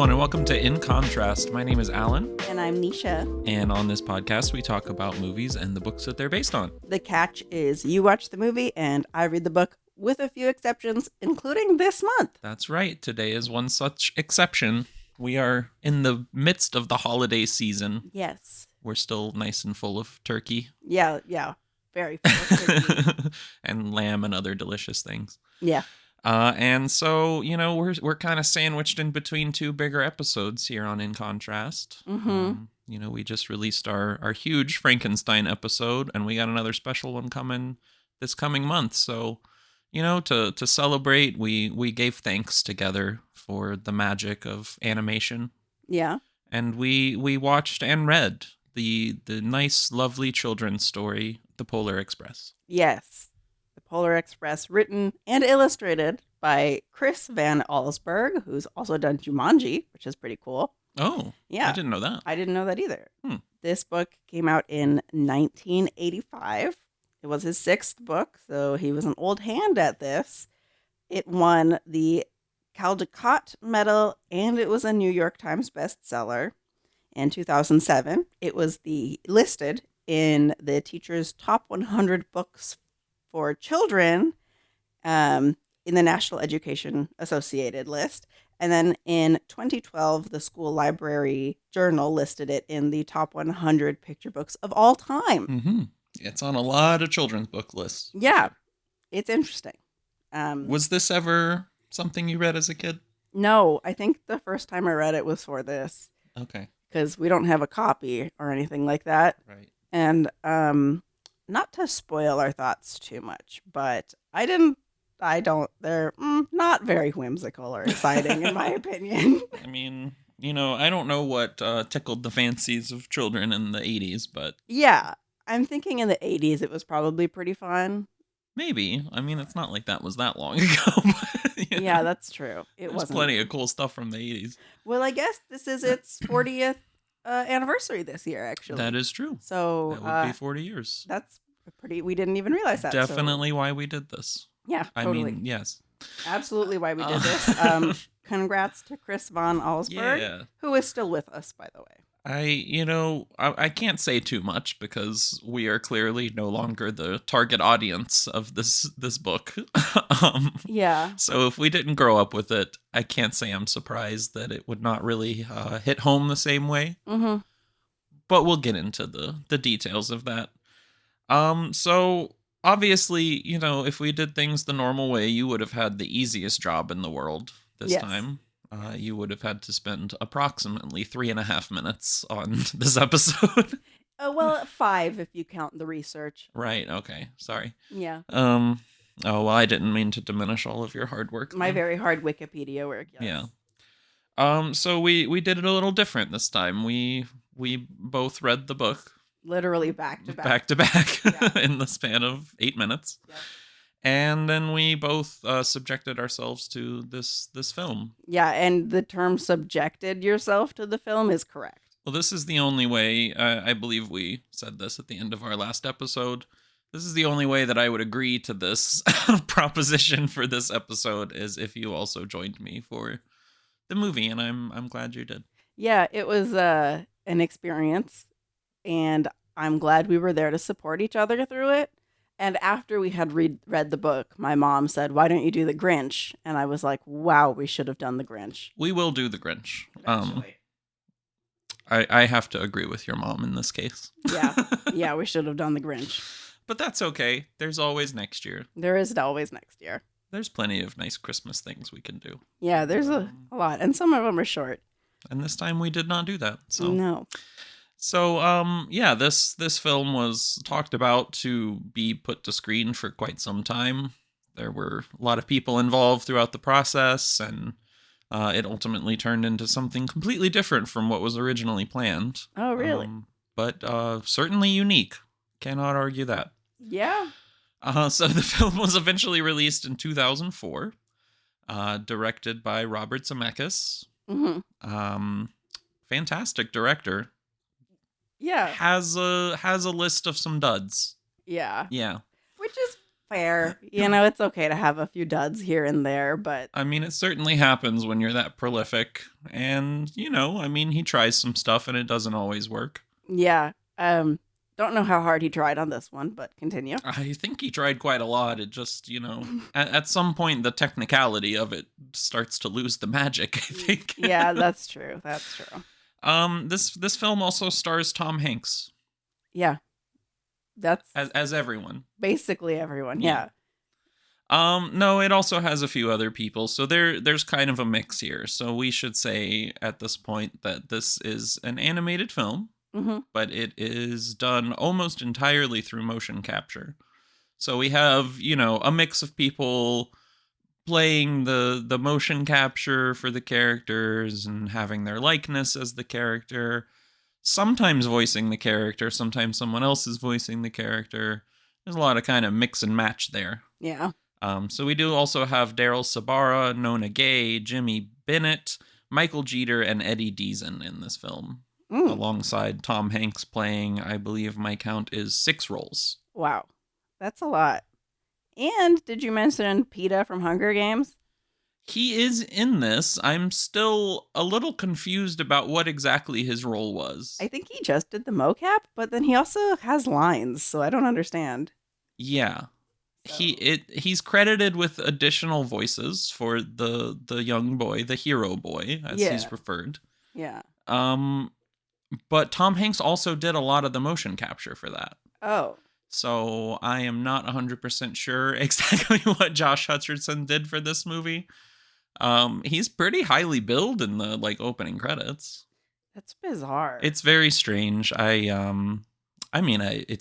everyone, and welcome to In Contrast. My name is Alan. And I'm Nisha. And on this podcast, we talk about movies and the books that they're based on. The catch is you watch the movie and I read the book, with a few exceptions, including this month. That's right. Today is one such exception. We are in the midst of the holiday season. Yes. We're still nice and full of turkey. Yeah. Very full of turkey. And lamb and other delicious things. Yeah. And so, we're kind of sandwiched in between two bigger episodes here on In Contrast. Mm-hmm. We just released our huge Frankenstein episode, and we got another special one coming this coming month. So, to celebrate, we gave thanks together for the magic of animation. Yeah. And we watched and read the nice, lovely children's story, The Polar Express. Yes. The Polar Express, written and illustrated by Chris Van Allsburg, who's also done Jumanji, which is pretty cool. Oh, yeah. I didn't know that. I didn't know that either. This book came out in 1985. It was his sixth book, so he was an old hand at this. It won the Caldecott Medal, and it was a New York Times bestseller. In 2007, it was listed in the teacher's top 100 books for children in the National Education Associated list. And then in 2012, the School Library Journal listed it in the top 100 picture books of all time. Mm-hmm. It's on a lot of children's book lists. Yeah, it's interesting. Was this ever something you read as a kid? No, I think the first time I read it was for this. Okay. Because we don't have a copy or anything like that. Right. And not to spoil our thoughts too much, but they're not very whimsical or exciting in my opinion. I mean, I don't know what tickled the fancies of children in the 80s, but... Yeah, I'm thinking in the 80s it was probably pretty fun. Maybe. I mean, it's not like that was that long ago. But, yeah, that's true. There's plenty of cool stuff from the 80s. Well, I guess this is its 40th anniversary this year, actually. That is true. So that would be 40 years. That's we didn't even realize that. Definitely why we did this. Yeah, totally. I mean, yes. Absolutely why we did this. Congrats to Chris Van Allsburg, who is still with us, by the way. I can't say too much because we are clearly no longer the target audience of this book. Yeah. So if we didn't grow up with it, I can't say I'm surprised that it would not really hit home the same way. Mm-hmm. But we'll get into the details of that. So obviously, if we did things the normal way, you would have had the easiest job in the world this time. You would have had to spend approximately 3.5 minutes on this episode. Well, 5 if you count the research. Right. Okay. Sorry. Yeah. Oh, well, I didn't mean to diminish all of your hard work. My very hard Wikipedia work. Yes. Yeah. So we did it a little different this time. We both read the book. Literally back to back. Back to back in the span of 8 minutes. Yeah. And then we both subjected ourselves to this film. Yeah, and the term subjected yourself to the film is correct. Well, this is the only way, I believe we said this at the end of our last episode, this is the only way that I would agree to this proposition for this episode is if you also joined me for the movie, and I'm glad you did. Yeah, it was an experience, and I'm glad we were there to support each other through it. And after we had read the book, my mom said, "Why don't you do the Grinch?" And I was like, "Wow, we should have done the Grinch." We will do the Grinch. Eventually. I have to agree with your mom in this case. Yeah, we should have done the Grinch. But that's okay. There's always next year. There is always next year. There's plenty of nice Christmas things we can do. Yeah, there's a lot, and some of them are short. And this time we did not do that. So no. So, this film was talked about to be put to screen for quite some time. There were a lot of people involved throughout the process, and it ultimately turned into something completely different from what was originally planned. Oh, really? But certainly unique. Cannot argue that. Yeah. So the film was eventually released in 2004, directed by Robert Zemeckis. Mm-hmm. Fantastic director. Yeah. Has a list of some duds. Yeah. Yeah. Which is Fair. It's okay to have a few duds here and there, but I mean, it certainly happens when you're that prolific. And, I mean, he tries some stuff and it doesn't always work. yeah. Don't know how hard he tried on this one, but continue. I think he tried quite a lot. It just, at some point, the technicality of it starts to lose the magic, I think. Yeah, that's true. That's true. This film also stars Tom Hanks. Yeah. That's as everyone. Basically everyone, yeah. No, it also has a few other people, so there's kind of a mix here. So we should say at this point that this is an animated film. Mm-hmm. But it is done almost entirely through motion capture. So we have, a mix of people playing the motion capture for the characters and having their likeness as the character, sometimes voicing the character, sometimes someone else is voicing the character. There's a lot of kind of mix and match there. Yeah. So we do also have Daryl Sabara, Nona Gay, Jimmy Bennett, Michael Jeter, and Eddie Deason in this film. Alongside Tom Hanks playing, I believe my count is 6 roles. Wow. That's a lot. And did you mention PETA from Hunger Games? He is in this. I'm still a little confused about what exactly his role was. I think he just did the mocap, but then he also has lines, so I don't understand. Yeah. So. He's credited with additional voices for the young boy, the hero boy, as he's referred. Yeah. But Tom Hanks also did a lot of the motion capture for that. Oh. So I am not 100% sure exactly what Josh Hutcherson did for this movie. He's pretty highly billed in the opening credits. That's bizarre. It's very strange. It's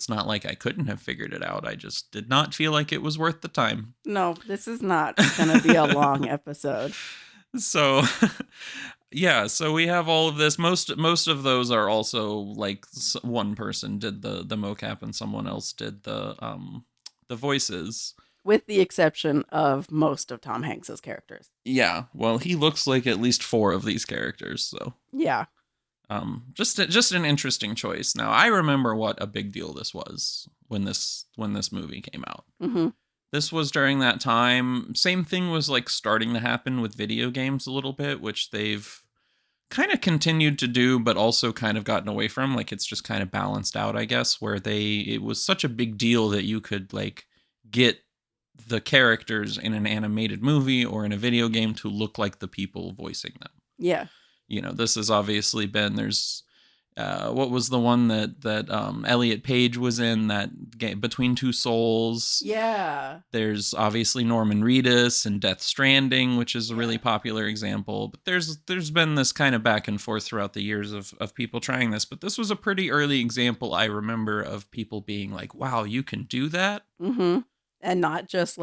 not like I couldn't have figured it out. I just did not feel like it was worth the time. No, this is not going to be a long episode. So, yeah, so we have all of this. Most of those are also one person did the mocap and someone else did the voices. With the exception of most of Tom Hanks's characters. Yeah, well, he looks like at least 4 of these characters, so. Yeah. Just an interesting choice. Now, I remember what a big deal this was when this movie came out. Mm-hmm. This was during that time. Same thing was starting to happen with video games a little bit, which they've kind of continued to do, but also kind of gotten away from. It's just kind of balanced out, I guess, where it was such a big deal that you could get the characters in an animated movie or in a video game to look like the people voicing them. Yeah. This has obviously been, there's, what was the one that Elliot Page was in, that game, Between Two Souls? Yeah. There's obviously Norman Reedus and Death Stranding, which is a really popular example. But there's been this kind of back and forth throughout the years of people trying this. But this was a pretty early example, I remember, of people being like, wow, you can do that? Mm-hmm. And not just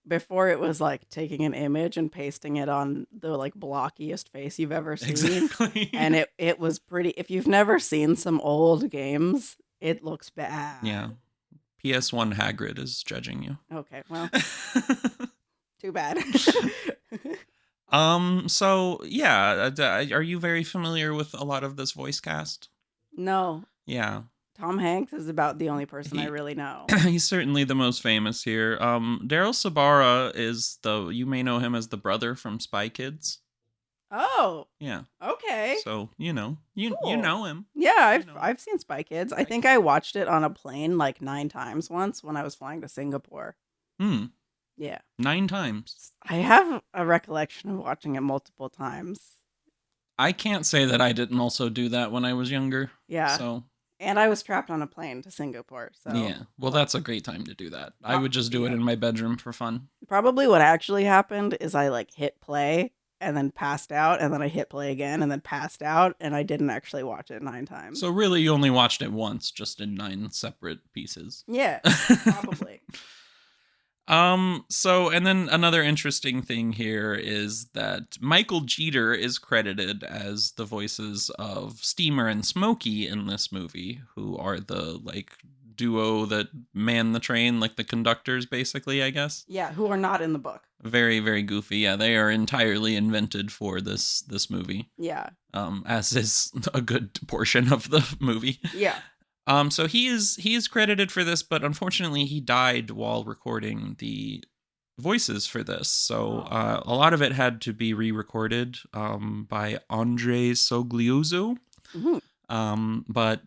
before it was taking an image and pasting it on the blockiest face you've ever seen. Exactly. And it was pretty, if you've never seen some old games, it looks bad. Yeah. PS1 Hagrid is judging you. Okay, well. Too bad. So yeah, are you very familiar with a lot of this voice cast? No. Yeah. Tom Hanks is about the only person I really know. He's certainly the most famous here. Daryl Sabara is you may know him as the brother from Spy Kids. Oh. Yeah. Okay. So, you know him. Yeah, I've seen Spy Kids. I think I watched it on a plane 9 times once when I was flying to Singapore. Yeah. 9 times. I have a recollection of watching it multiple times. I can't say that I didn't also do that when I was younger. Yeah. So. And I was trapped on a plane to Singapore. So yeah. Well, that's a great time to do that. I would just do it in my bedroom for fun. Probably what actually happened is I hit play and then passed out, and then I hit play again and then passed out, and I didn't actually watch it 9 times. So really you only watched it once, just in 9 separate pieces. Yeah, probably. So, and then another interesting thing here is that Michael Jeter is credited as the voices of Steamer and Smokey in this movie, who are the duo that man the train, the conductors, basically, I guess. Yeah, who are not in the book. Very, very goofy. Yeah, they are entirely invented for this movie. Yeah. As is a good portion of the movie. Yeah. So he is credited for this, but unfortunately he died while recording the voices for this. So a lot of it had to be re-recorded by Andre Sogliuzzo. But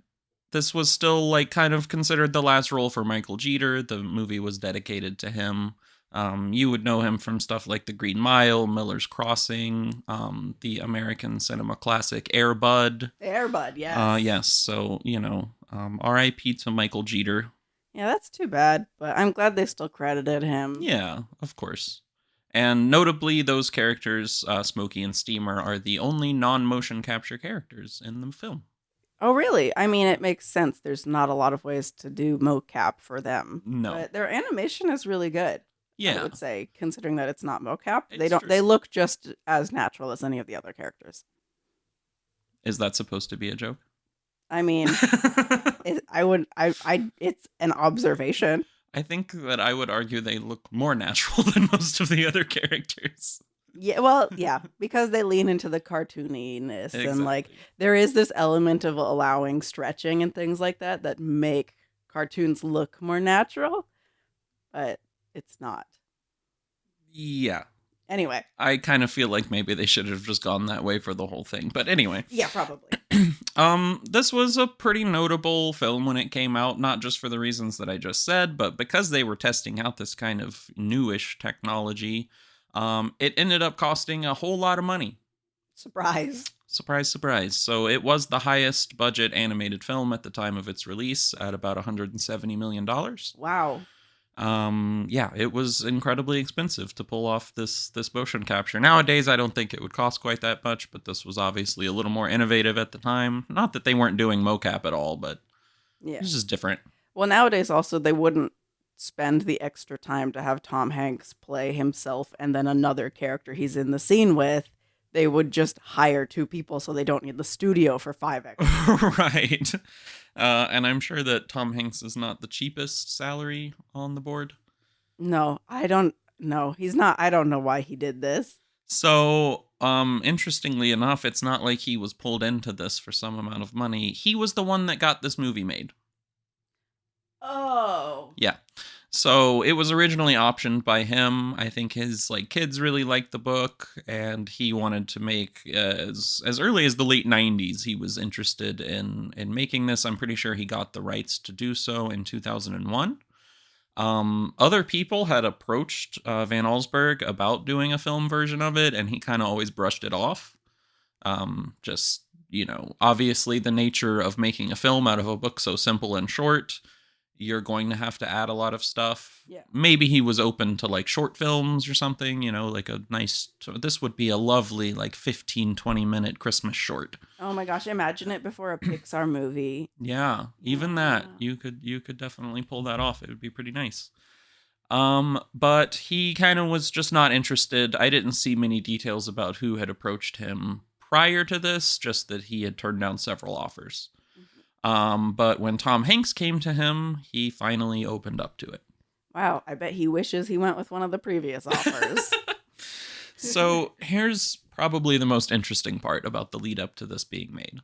this was still like kind of considered the last role for Michael Jeter. The movie was dedicated to him. You would know him from stuff like The Green Mile, Miller's Crossing, the American cinema classic Air Bud. Air Bud, yes. Yes, so, R.I.P. to Michael Jeter. Yeah, that's too bad, but I'm glad they still credited him. Yeah, of course. And notably, those characters, Smokey and Steamer, are the only non-motion capture characters in the film. Oh, really? I mean, it makes sense. There's not a lot of ways to do mocap for them. No. But their animation is really good. Yeah. I would say, considering that it's not mocap. It's true. They look just as natural as any of the other characters. Is that supposed to be a joke? I mean, it's an observation. I think that I would argue they look more natural than most of the other characters. Yeah, well, yeah, because they lean into the cartooniness and like there is this element of allowing stretching and things like that make cartoons look more natural, but it's not. Yeah. Anyway. I kind of feel like maybe they should have just gone that way for the whole thing. But anyway. Yeah, probably. This was a pretty notable film when it came out, not just for the reasons that I just said, but because they were testing out this kind of newish technology. It ended up costing a whole lot of money. Surprise. Surprise, surprise. So it was the highest budget animated film at the time of its release at about $170 million. Wow. Yeah, it was incredibly expensive to pull off this motion capture. Nowadays, I don't think it would cost quite that much, but this was obviously a little more innovative at the time. Not that they weren't doing mocap at all, but it was just different. Well, nowadays also they wouldn't spend the extra time to have Tom Hanks play himself and then another character he's in the scene with. They would just hire two people so they don't need the studio for 5 extras. Right. And I'm sure that Tom Hanks is not the cheapest salary on the board. No, I don't know. He's not. I don't know why he did this. So, interestingly enough, it's not like he was pulled into this for some amount of money. He was the one that got this movie made. Oh. Yeah. So it was originally optioned by him. I think his kids really liked the book, and he wanted to make as early as the late 90s. He was interested in making this. I'm pretty sure he got the rights to do so in 2001. Other people had approached Van Allsburg about doing a film version of it, and he kind of always brushed it off. Just, obviously the nature of making a film out of a book so simple and short, you're going to have to add a lot of stuff. Yeah. Maybe he was open to short films or something, like a nice, this would be a lovely 15, 20 minute Christmas short. Oh my gosh. Imagine it before a Pixar movie. Yeah. Even that you could definitely pull that off. It would be pretty nice. But he kind of was just not interested. I didn't see many details about who had approached him prior to this, just that he had turned down several offers. But when Tom Hanks came to him, he finally opened up to it. Wow, I bet he wishes he went with one of the previous offers. So here's probably the most interesting part about the lead up to this being made.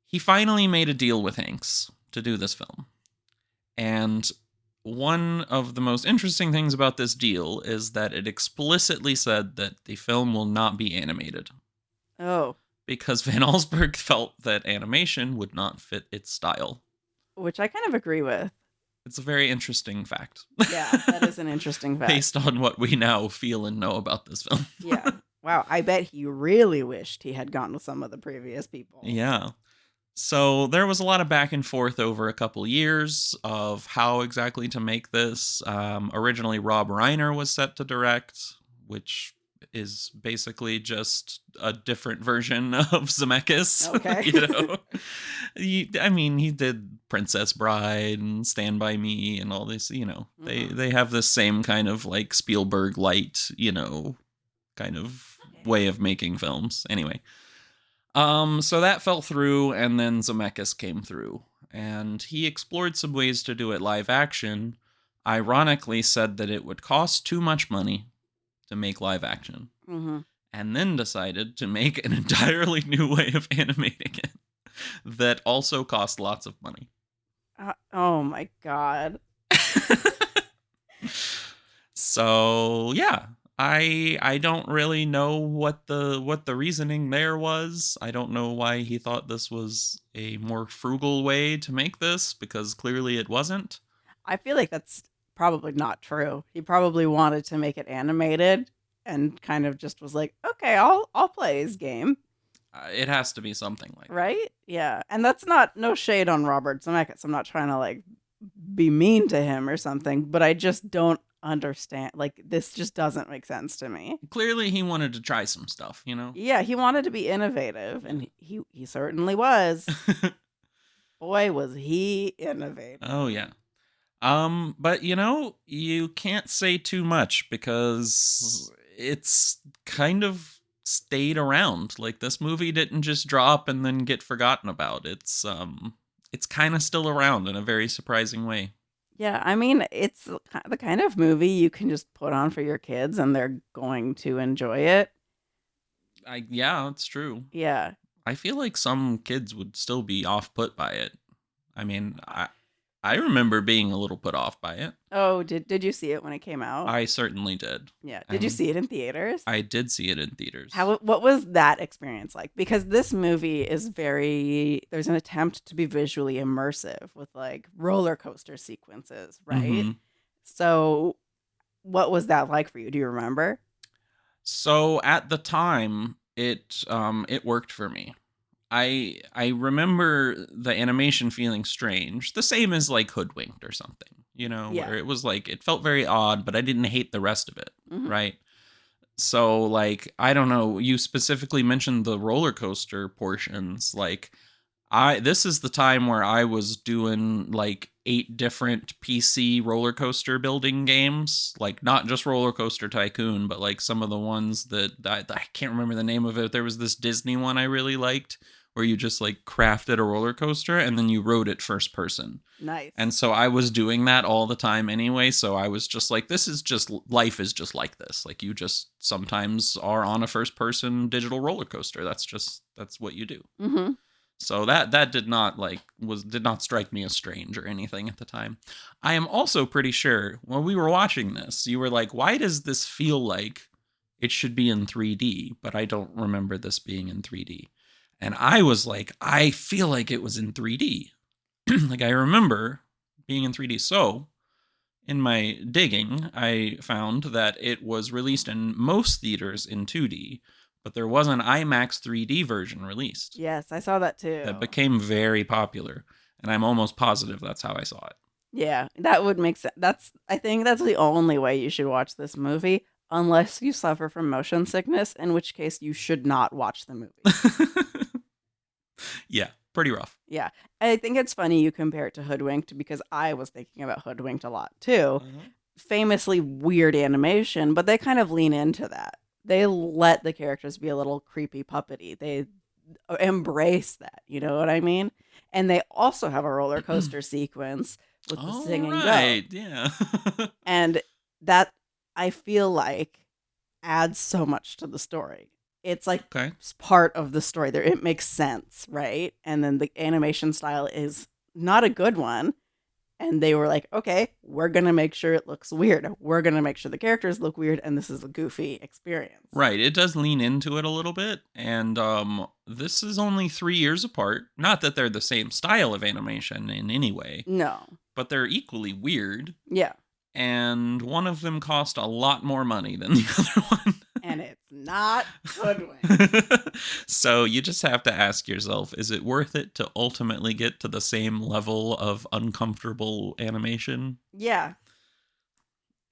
He finally made a deal with Hanks to do this film. And one of the most interesting things about this deal is that it explicitly said that the film will not be animated. Oh. Because Van Allsburg felt that animation would not fit its style. Which I kind of agree with. It's a very interesting fact. Yeah, that is an interesting fact. Based on what we now feel and know about this film. Yeah. Wow, I bet he really wished he had gone with some of the previous people. Yeah. So there was a lot of back and forth over a couple years of how exactly to make this. Originally, Rob Reiner was set to direct, which is basically just a different version of Zemeckis. Okay. He did Princess Bride and Stand By Me and all this, they have this same kind of Spielberg light, kind of way of making films. Anyway. So that fell through, and then Zemeckis came through, and he explored some ways to do it live action, ironically said that it would cost too much money to make live action, and then decided to make an entirely new way of animating it. that also cost lots of money. Oh my God. So yeah, I don't really know what the reasoning there was. I don't know why he thought this was a more frugal way to make this, because clearly it wasn't. I feel like that's probably not true. He probably wanted to make it animated and kind of just was like, okay, I'll play his game. It has to be something like that. Right? Yeah. And that's not no shade on Robert Zemeckis. I'm not trying to like be mean to him or something, but I just don't understand. Like, this just doesn't make sense to me. Clearly he wanted to try some stuff, you know? Yeah, he wanted to be innovative, and he certainly was. Boy, was he innovative. Oh yeah. But you can't say too much, because it's kind of stayed around. Like, this movie didn't just drop and then get forgotten about. It's kind of still around in a very surprising way. Yeah, I mean, it's the kind of movie you can just put on for your kids and they're going to enjoy it. Yeah, it's true. Yeah. I feel like some kids would still be off put by it. I mean, I remember being a little put off by it. Oh, did you see it when it came out? I certainly did. Yeah. Did you see it in theaters? I did see it in theaters. What was that experience like? Because this movie is there's an attempt to be visually immersive with like roller coaster sequences, right? Mm-hmm. So what was that like for you? Do you remember? So at the time, it worked for me. I remember the animation feeling strange, the same as like Hoodwinked or something, Yeah. where it was like, it felt very odd, but I didn't hate the rest of it, Mhm. right? So like, I don't know, you specifically mentioned the roller coaster portions. Like, this is the time where I was doing like 8 different PC roller coaster building games, like not just Roller Coaster Tycoon, but like some of the ones that I can't remember the name of it. There was this Disney one I really liked, where you just like crafted a roller coaster and then you rode it first person. Nice. And so I was doing that all the time anyway. So I was just like, life is just like this. Like, you just sometimes are on a first person digital roller coaster. That's what you do. Mm-hmm. So that did not strike me as strange or anything at the time. I am also pretty sure when we were watching this, you were like, why does this feel like it should be in 3D? But I don't remember this being in 3D. And I was like, I feel like it was in 3D. Like, I remember being in 3D. So in my digging, I found that it was released in most theaters in 2D, but there was an IMAX 3D version released. Yes, I saw that too. That became very popular, and I'm almost positive that's how I saw it. Yeah, that would make sense. I think that's the only way you should watch this movie, unless you suffer from motion sickness, in which case you should not watch the movie. Yeah, pretty rough. Yeah, I think it's funny you compare it to Hoodwinked, because I was thinking about Hoodwinked a lot too. Mm-hmm. Famously weird animation, but they kind of lean into that. They let the characters be a little creepy puppety. They embrace that, you know what I mean? And they also have a roller coaster sequence with the sing and go. Yeah. And that, I feel like, adds so much to the story. It's like part of the story there. It makes sense, right? And then the animation style is not a good one. And they were like, okay, we're going to make sure it looks weird. We're going to make sure the characters look weird. And this is a goofy experience. Right. It does lean into it a little bit. And this is only 3 years apart. Not that they're the same style of animation in any way. No. But they're equally weird. Yeah. And one of them cost a lot more money than the other one. And it's not Hoodwinked. So you just have to ask yourself, is it worth it to ultimately get to the same level of uncomfortable animation? Yeah.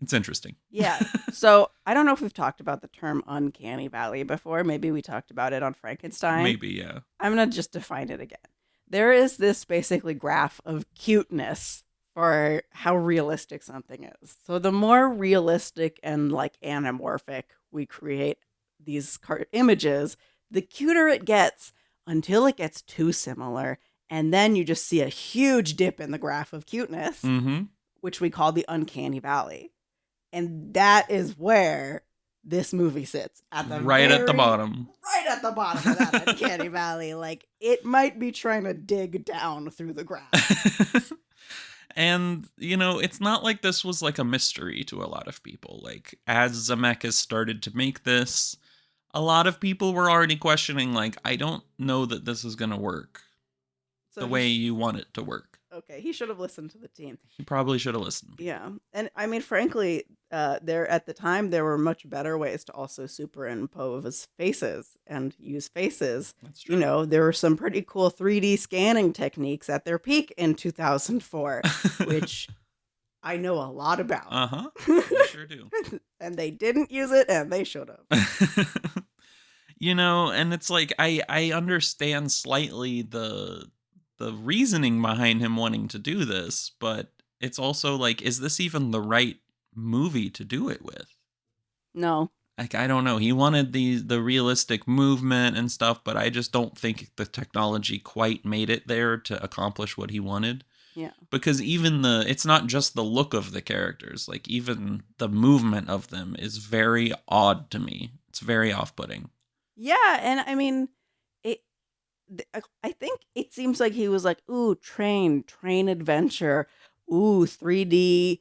It's interesting. Yeah. So I don't know if we've talked about the term uncanny valley before. Maybe we talked about it on Frankenstein. Maybe, yeah. I'm going to just define it again. There is this basically graph of cuteness for how realistic something is. So the more realistic and like anamorphic we create these images, the cuter it gets, until it gets too similar. And then you just see a huge dip in the graph of cuteness, mm-hmm. which we call the uncanny valley. And that is where this movie sits at the right at the bottom. Right at the bottom of that uncanny valley. Like, it might be trying to dig down through the grass. And, you know, it's not like this was like a mystery to a lot of people. Like, as Zemeckis started to make this, a lot of people were already questioning, like, I don't know that this is going to work the way you want it to work. Okay, he should have listened to the team. He probably should have listened. Yeah. And I mean, frankly, there at the time, there were much better ways to also superimpose faces and use faces. That's true. You know, there were some pretty cool 3D scanning techniques at their peak in 2004, which I know a lot about. Uh-huh. You sure do. And they didn't use it, and they should have. You know, and it's like, I understand slightly the reasoning behind him wanting to do this, but it's also like, is this even the right movie to do it with? No. Like, I don't know. He wanted the realistic movement and stuff, but I just don't think the technology quite made it there to accomplish what he wanted. Yeah. Because even it's not just the look of the characters, like even the movement of them is very odd to me. It's very off-putting. Yeah, and I mean, I think it seems like he was like, ooh, train adventure, ooh, 3D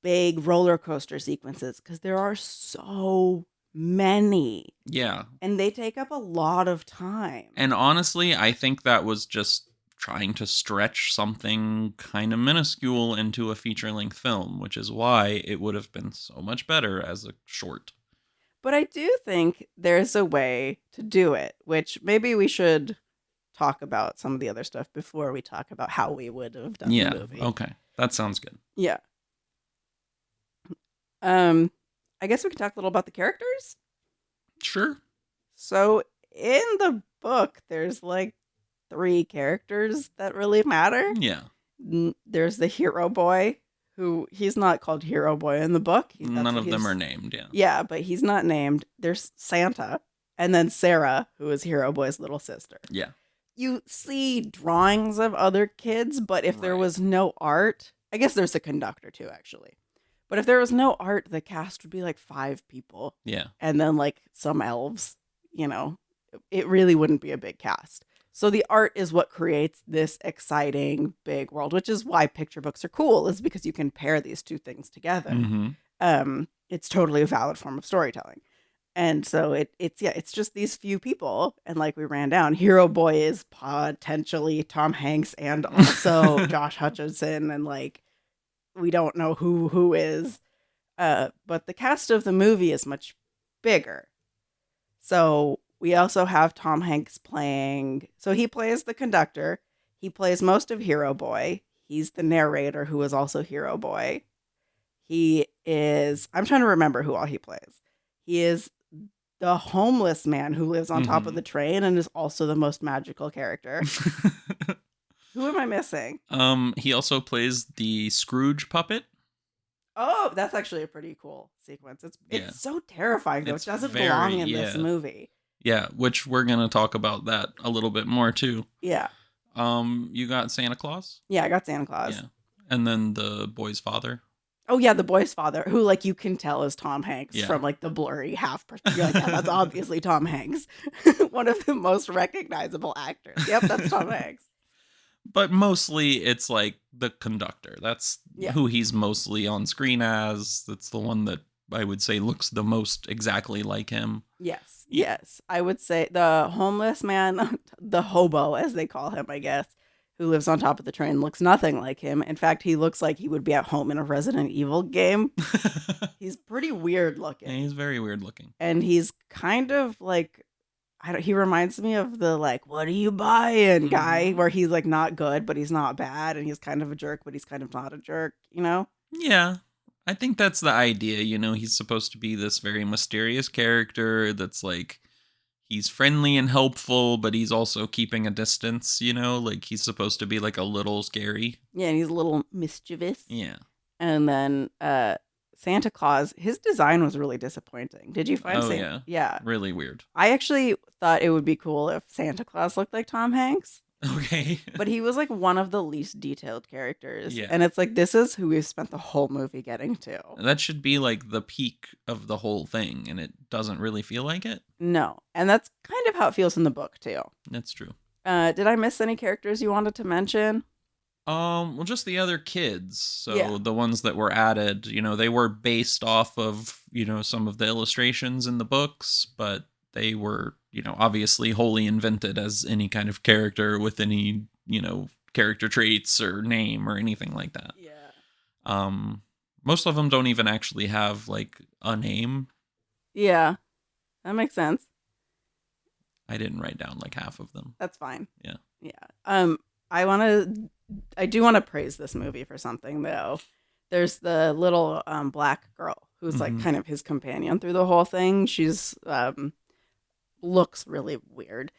big roller coaster sequences, because there are so many. Yeah. And they take up a lot of time. And honestly, I think that was just trying to stretch something kind of minuscule into a feature-length film, which is why it would have been so much better as a short. But I do think there's a way to do it, which maybe we should talk about some of the other stuff before we talk about how we would have done the movie. Okay. That sounds good. Yeah. I guess we can talk a little about the characters. Sure. So in the book, there's like 3 characters that really matter. Yeah. There's the hero boy, who he's not called hero boy in the book. None of them are named, yeah. Yeah, but he's not named. There's Santa, and then Sarah, who is hero boy's little sister. Yeah. You see drawings of other kids, but if there was no art, I guess there's the conductor too, actually. But if there was no art, the cast would be like 5 people. Yeah. And then like some elves, you know, it really wouldn't be a big cast. So the art is what creates this exciting big world, which is why picture books are cool, is because you can pair these 2 things together. Mm-hmm. It's totally a valid form of storytelling. And so it's just these few people. And like we ran down, hero boy is potentially Tom Hanks and also Josh Hutcherson, and like we don't know who is. But the cast of the movie is much bigger. So we also have Tom Hanks playing. So he plays the conductor. He plays most of Hero Boy. He's the narrator who is also Hero Boy. He is, I'm trying to remember who all he plays. He is the homeless man who lives on top of the train and is also the most magical character. Who am I missing? He also plays the Scrooge puppet. Oh, that's actually a pretty cool sequence. It's so terrifying, though. It doesn't belong in this movie. Yeah, which we're going to talk about that a little bit more, too. Yeah. You got Santa Claus? Yeah, I got Santa Claus. Yeah. And then the boy's father. Oh, yeah, the boy's father, who, like, you can tell is Tom Hanks from, like, the blurry half perspective. You're like, yeah, that's obviously Tom Hanks. One of the most recognizable actors. Yep, that's Tom Hanks. But mostly it's, like, the conductor. That's who he's mostly on screen as. That's the one that I would say looks the most exactly like him. Yes, yes. I would say the homeless man, the hobo, as they call him, I guess, who lives on top of the train, looks nothing like him. In fact, he looks like he would be at home in a Resident Evil game. He's pretty weird looking. Yeah, he's very weird looking. And he's kind of like, he reminds me of the, like, what are you buying guy, where he's like not good, but he's not bad. And he's kind of a jerk, but he's kind of not a jerk, you know? Yeah. I think that's the idea, you know, he's supposed to be this very mysterious character that's like, he's friendly and helpful, but he's also keeping a distance, you know, like he's supposed to be like a little scary. Yeah, and he's a little mischievous. Yeah. And then Santa Claus, his design was really disappointing. Did you find yeah. Really weird. I actually thought it would be cool if Santa Claus looked like Tom Hanks. Okay. But he was like one of the least detailed characters. Yeah. And it's like, this is who we've spent the whole movie getting to. That should be like the peak of the whole thing, and it doesn't really feel like it. No. And that's kind of how it feels in the book, too. That's true. Did I miss any characters you wanted to mention? Well, just the other kids. So Yeah. the ones that were added, they were based off of, some of the illustrations in the books, but they were, obviously wholly invented as any kind of character with any, character traits or name or anything like that. Yeah. Most of them don't even actually have like a name. Yeah. That makes sense. I didn't write down like half of them. That's fine. Yeah. Yeah. I do want to praise this movie for something though. There's the little black girl who's like kind of his companion through the whole thing. She's looks really weird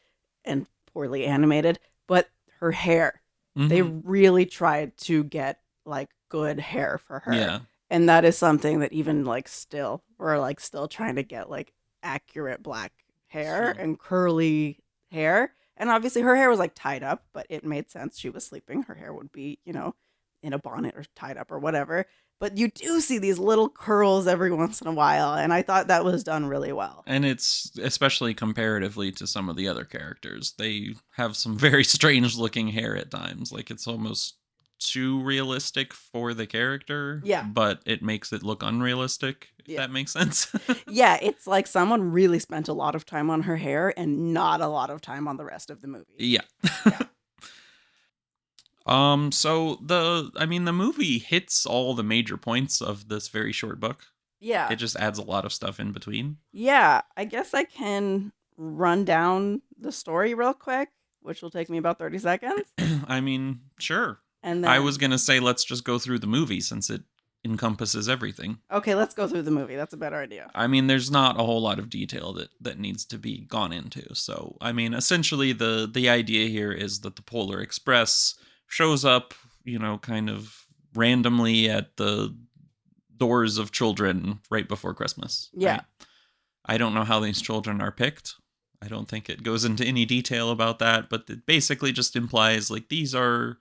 and poorly animated, but her hair, they really tried to get like good hair for her. Yeah. And that is something that even like still we're like still trying to get like accurate black hair and curly hair. And obviously her hair was like tied up, but it made sense. She was sleeping. Her hair would be, in a bonnet or tied up or whatever. But you do see these little curls every once in a while. And I thought that was done really well. And it's especially comparatively to some of the other characters. They have some very strange looking hair at times. Like it's almost too realistic for the character. Yeah. But it makes it look unrealistic, if that makes sense. Yeah, it's like someone really spent a lot of time on her hair and not a lot of time on the rest of the movie. Yeah. So the movie hits all the major points of this very short book. Yeah. It just adds a lot of stuff in between. Yeah, I guess I can run down the story real quick, which will take me about 30 seconds. I mean, sure. And then I was going to say, let's just go through the movie since it encompasses everything. Okay, let's go through the movie. That's a better idea. I mean, there's not a whole lot of detail that needs to be gone into. So, I mean, essentially the idea here is that the Polar Express shows up, kind of randomly at the doors of children right before Christmas. Yeah. Right? I don't know how these children are picked. I don't think it goes into any detail about that, but it basically just implies like these are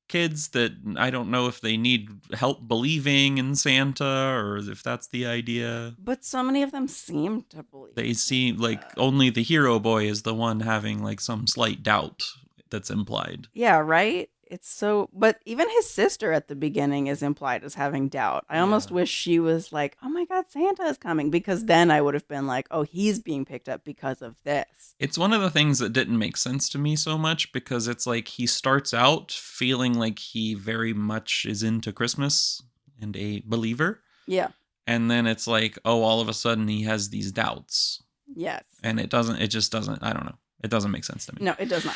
kids that I don't know if they need help believing in Santa or if that's the idea. But so many of them seem to believe. They seem like only the hero boy is the one having like some slight doubt that's implied. Yeah, right? It's so, but even his sister at the beginning is implied as having doubt. I almost wish she was like, oh my God, Santa is coming, because then I would have been like, oh, he's being picked up because of this. It's one of the things that didn't make sense to me so much because it's like he starts out feeling like he very much is into Christmas and a believer. Yeah. And then it's like, oh, all of a sudden he has these doubts. Yes. And it just doesn't, I don't know. It doesn't make sense to me. No, it does not.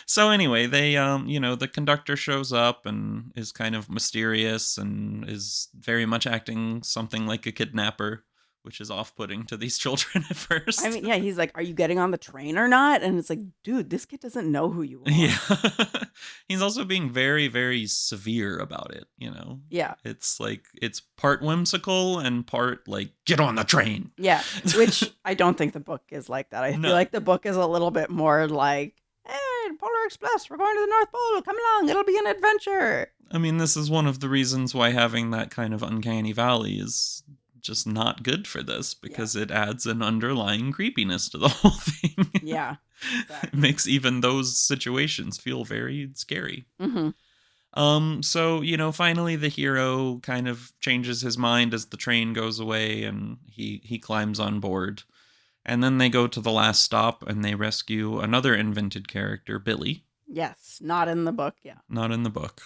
So anyway, they, the conductor shows up and is kind of mysterious and is very much acting something like a kidnapper, which is off-putting to these children at first. I mean, yeah, he's like, are you getting on the train or not? And it's like, dude, this kid doesn't know who you are. Yeah. He's also being very, very severe about it, Yeah. It's like, it's part whimsical and part like, get on the train. Yeah, which I don't think the book is like that. I feel like the book is a little bit more like, hey, Polar Express, we're going to the North Pole, come along, it'll be an adventure. I mean, this is one of the reasons why having that kind of uncanny valley is just not good for this, because it adds an underlying creepiness to the whole thing. Yeah. Exactly. It makes even those situations feel very scary. Mm-hmm. So, finally the hero kind of changes his mind as the train goes away and he climbs on board. And then they go to the last stop and they rescue another invented character, Billy. Yes, not in the book, yeah. Not in the book.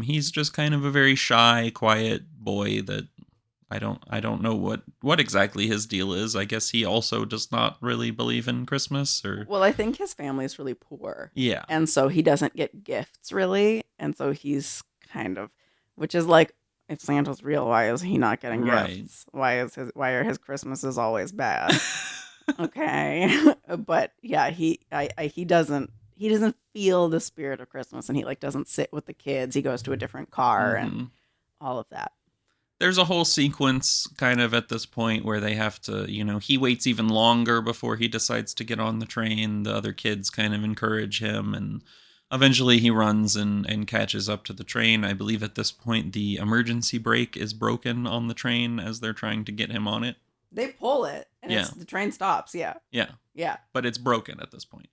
He's just kind of a very shy, quiet boy that I don't know what exactly his deal is. I guess he also does not really believe in Christmas or... Well, I think his family is really poor. Yeah. And so he doesn't get gifts really. And so he's kind of, which is like, if Santa's real, why is he not getting gifts? Why are his Christmases always bad? Okay. But yeah, he doesn't feel the spirit of Christmas, and he like doesn't sit with the kids. He goes to a different car and all of that. There's a whole sequence kind of at this point where they have to, he waits even longer before he decides to get on the train. The other kids kind of encourage him, and eventually he runs and catches up to the train. I believe at this point the emergency brake is broken on the train as they're trying to get him on it. They pull it, and the train stops, yeah. Yeah. Yeah. But it's broken at this point.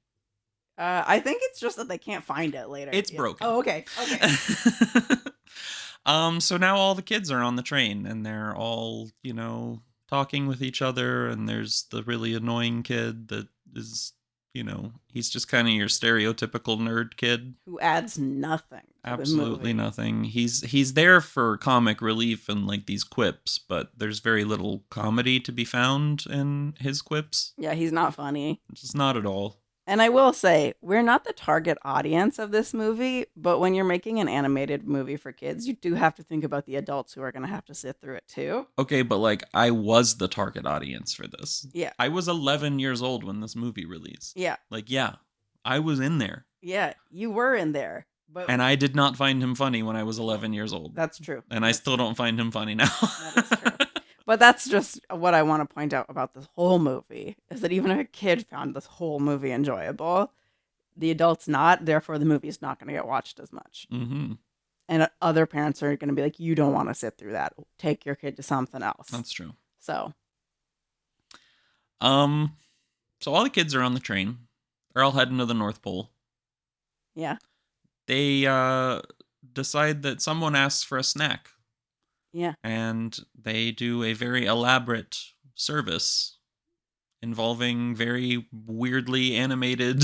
I think it's just that they can't find it later. It's broken. Oh, okay. So now all the kids are on the train, and they're all, talking with each other, and there's the really annoying kid that is, he's just kind of your stereotypical nerd kid. Who adds nothing. Absolutely nothing. He's there for comic relief and like these quips, but there's very little comedy to be found in his quips. Yeah, he's not funny. Just not at all. And I will say, we're not the target audience of this movie, but when you're making an animated movie for kids, you do have to think about the adults who are going to have to sit through it too. Okay, but like I was the target audience for this. Yeah. I was 11 years old when this movie released. Yeah. Like, yeah, I was in there. Yeah, you were in there. And I did not find him funny when I was 11 years old. That's true. And I still don't find him funny now. That is true. But that's just what I want to point out about this whole movie, is that even if a kid found this whole movie enjoyable, the adult's not, therefore the movie's not going to get watched as much. Mm-hmm. And other parents are going to be like, you don't want to sit through that. Take your kid to something else. That's true. So all the kids are on the train. They're all heading to the North Pole. Yeah. They decide that someone asks for a snack. Yeah. And they do a very elaborate service involving very weirdly animated,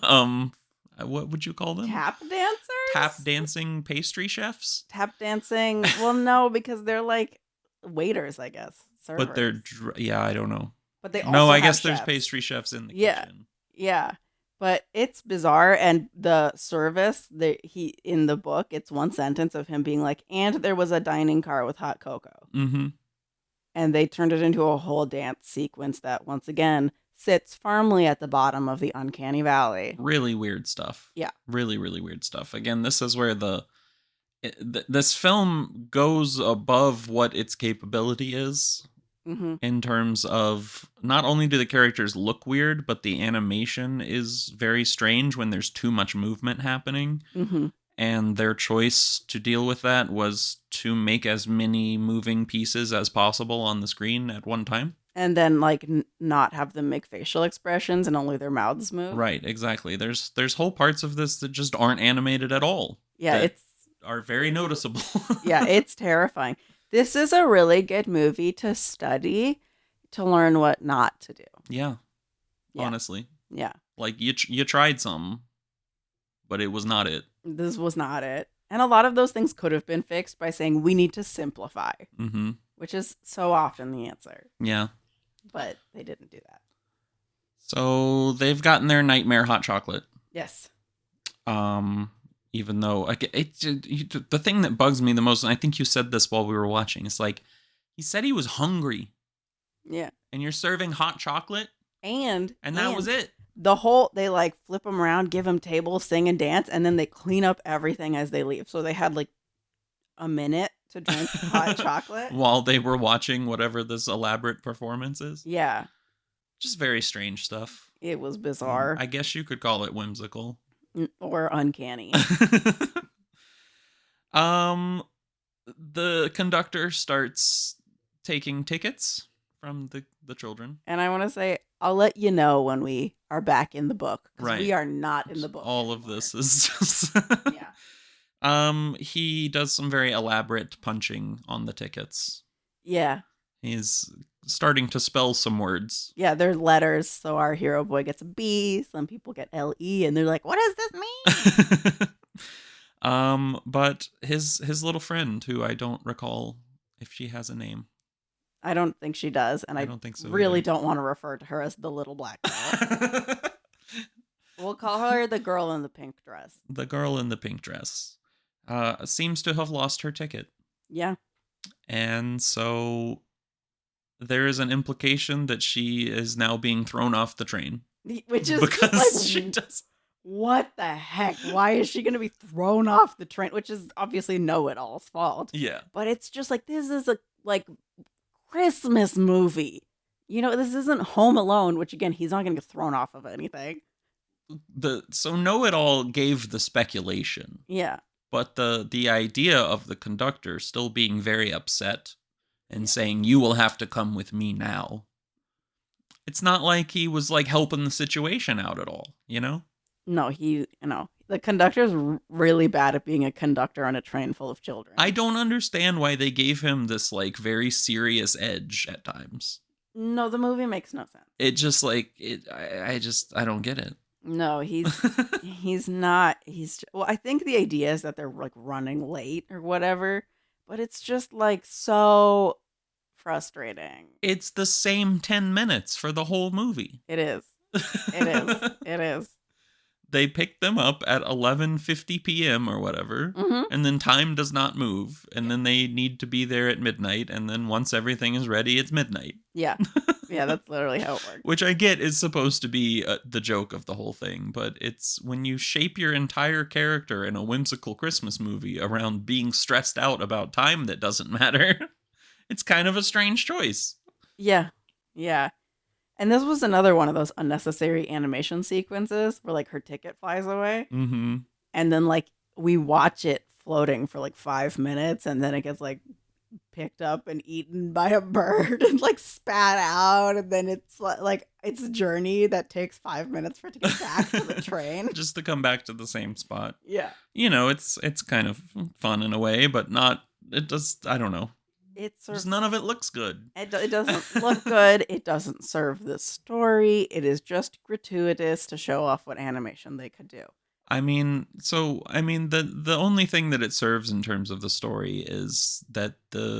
what would you call them? Tap dancers? Tap dancing pastry chefs? Tap dancing? Well, no, because they're like waiters, I guess. Servers. But they're, I don't know. But they also No, I have guess chefs. there's pastry chefs in the kitchen. Yeah. But it's bizarre, and the service, in the book, it's one sentence of him being like, and there was a dining car with hot cocoa. Mm-hmm. And they turned it into a whole dance sequence that, once again, sits firmly at the bottom of the uncanny valley. Really weird stuff. Yeah. Really, really weird stuff. Again, this is where this film goes above what its capability is. Mm-hmm. In terms of not only do the characters look weird, but the animation is very strange when there's too much movement happening. Mm-hmm. And their choice to deal with that was to make as many moving pieces as possible on the screen at one time. And then, like, not have them make facial expressions and only their mouths move. Right, exactly. There's whole parts of this that just aren't animated at all. Yeah, are very noticeable. Yeah, it's terrifying. This is a really good movie to study, to learn what not to do. Yeah. Honestly. Yeah. Like, you tried some, but it was not it. This was not it. And a lot of those things could have been fixed by saying, we need to simplify. Mm-hmm. Which is so often the answer. Yeah. But they didn't do that. So, they've gotten their nightmare hot chocolate. Yes. Even though the thing that bugs me the most, and I think you said this while we were watching, it's like, he said he was hungry. Yeah. And you're serving hot chocolate? And that was it. They like flip them around, give them tables, sing and dance, and then they clean up everything as they leave. So they had like a minute to drink hot chocolate. While they were watching whatever this elaborate performance is. Yeah. Just very strange stuff. It was bizarre. I guess you could call it whimsical. Or uncanny. The conductor starts taking tickets from the children. And I want to say, I'll let you know when we are back in the book. Right. We are not in the book All anymore. of this is just... Yeah. He does some very elaborate punching on the tickets. Yeah. He's starting to spell some words. Yeah, they're letters. So our hero boy gets a B. Some people get L-E. And they're like, what does this mean? But his little friend, who I don't recall if she has a name. I don't think she does. And I don't think so really either. Don't want to refer to her as the little black girl. We'll call her the girl in the pink dress. The girl in the pink dress seems to have lost her ticket. Yeah. And so there is an implication that she is now being thrown off the train. Which is because like, she does. what the heck? Why is she going to be thrown off the train? Which is obviously Know-It-All's fault. Yeah. But it's just like, this is a Christmas movie. This isn't Home Alone, which again, he's not going to get thrown off of anything. So Know-It-All gave the speculation. Yeah. But the idea of the conductor still being very upset and saying, you will have to come with me now. It's not like he was like helping the situation out at all, No, the conductor's really bad at being a conductor on a train full of children. I don't understand why they gave him this like very serious edge at times. No, the movie makes no sense. It just like I don't get it. No, he's not. Well, I think the idea is that they're like running late or whatever, but it's just like so frustrating. It's the same 10 minutes for the whole movie. It is. It is. It is. They pick them up at 11:50 p.m. or whatever, and then time does not move, and then they need to be there at midnight, and then once everything is ready, it's midnight. Yeah. Yeah, that's literally how it works. Which I get is supposed to be the joke of the whole thing, but it's when you shape your entire character in a whimsical Christmas movie around being stressed out about time that doesn't matter, it's kind of a strange choice. Yeah. Yeah. And this was another one of those unnecessary animation sequences where like her ticket flies away. Mm-hmm. And then like we watch it floating for like 5 minutes and then it gets like picked up and eaten by a bird and like spat out. And then it's like it's a journey that takes 5 minutes for it to get back to the train. Just to come back to the same spot. Yeah. It's kind of fun in a way, but not, it does, I don't know. Just none of it looks good. It doesn't look good. It doesn't serve the story. It is just gratuitous to show off what animation they could do. The only thing that it serves in terms of the story is that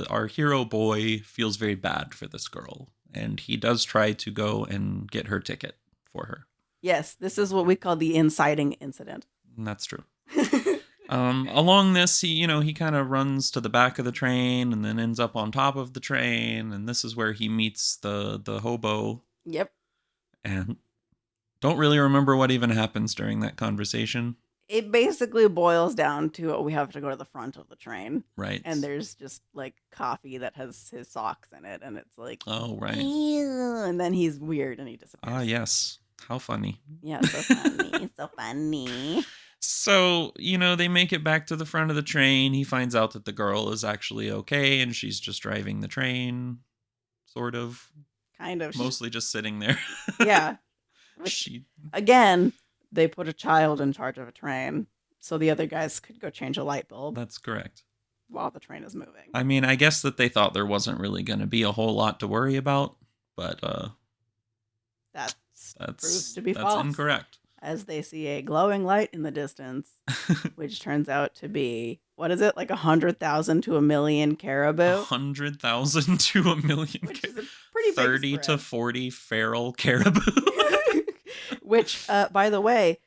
our hero boy feels very bad for this girl, and he does try to go and get her ticket for her. Yes, this is what we call the inciting incident. And that's true. Along this, he kind of runs to the back of the train and then ends up on top of the train. And this is where he meets the hobo. Yep. And don't really remember what even happens during that conversation. It basically boils down to we have to go to the front of the train. Right. And there's just like coffee that has his socks in it. And it's like, oh, right. Ew. And then he's weird and he disappears. Ah, yes. How funny. Yeah, so funny. So funny. So, they make it back to the front of the train. He finds out that the girl is actually okay and she's just driving the train, sort of. Kind of. Mostly just sitting there. Yeah. Again, they put a child in charge of a train so the other guys could go change a light bulb. That's correct. While the train is moving. I guess that they thought there wasn't really going to be a whole lot to worry about, but that proves to be false. That's incorrect. As they see a glowing light in the distance, which turns out to be, what is it, like 100,000 to 1 million caribou? 100,000 to 1 million. Which is a pretty 30 big spread. to 40 feral caribou. Which, by the way,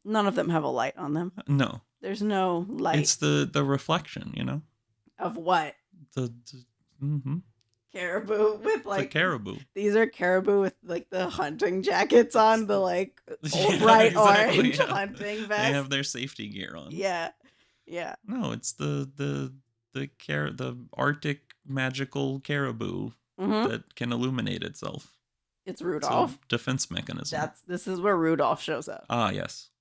none of them have a light on them. No. There's no light. It's the reflection, Of what? Mm-hmm. Caribou with like the caribou. These are caribou with like the hunting jackets on, the like yeah, bright exactly, orange yeah. hunting vest. They have their safety gear on. Yeah. Yeah. No, it's the Arctic magical caribou that can illuminate itself. It's Rudolph. It's a defense mechanism. This is where Rudolph shows up. Ah, yes.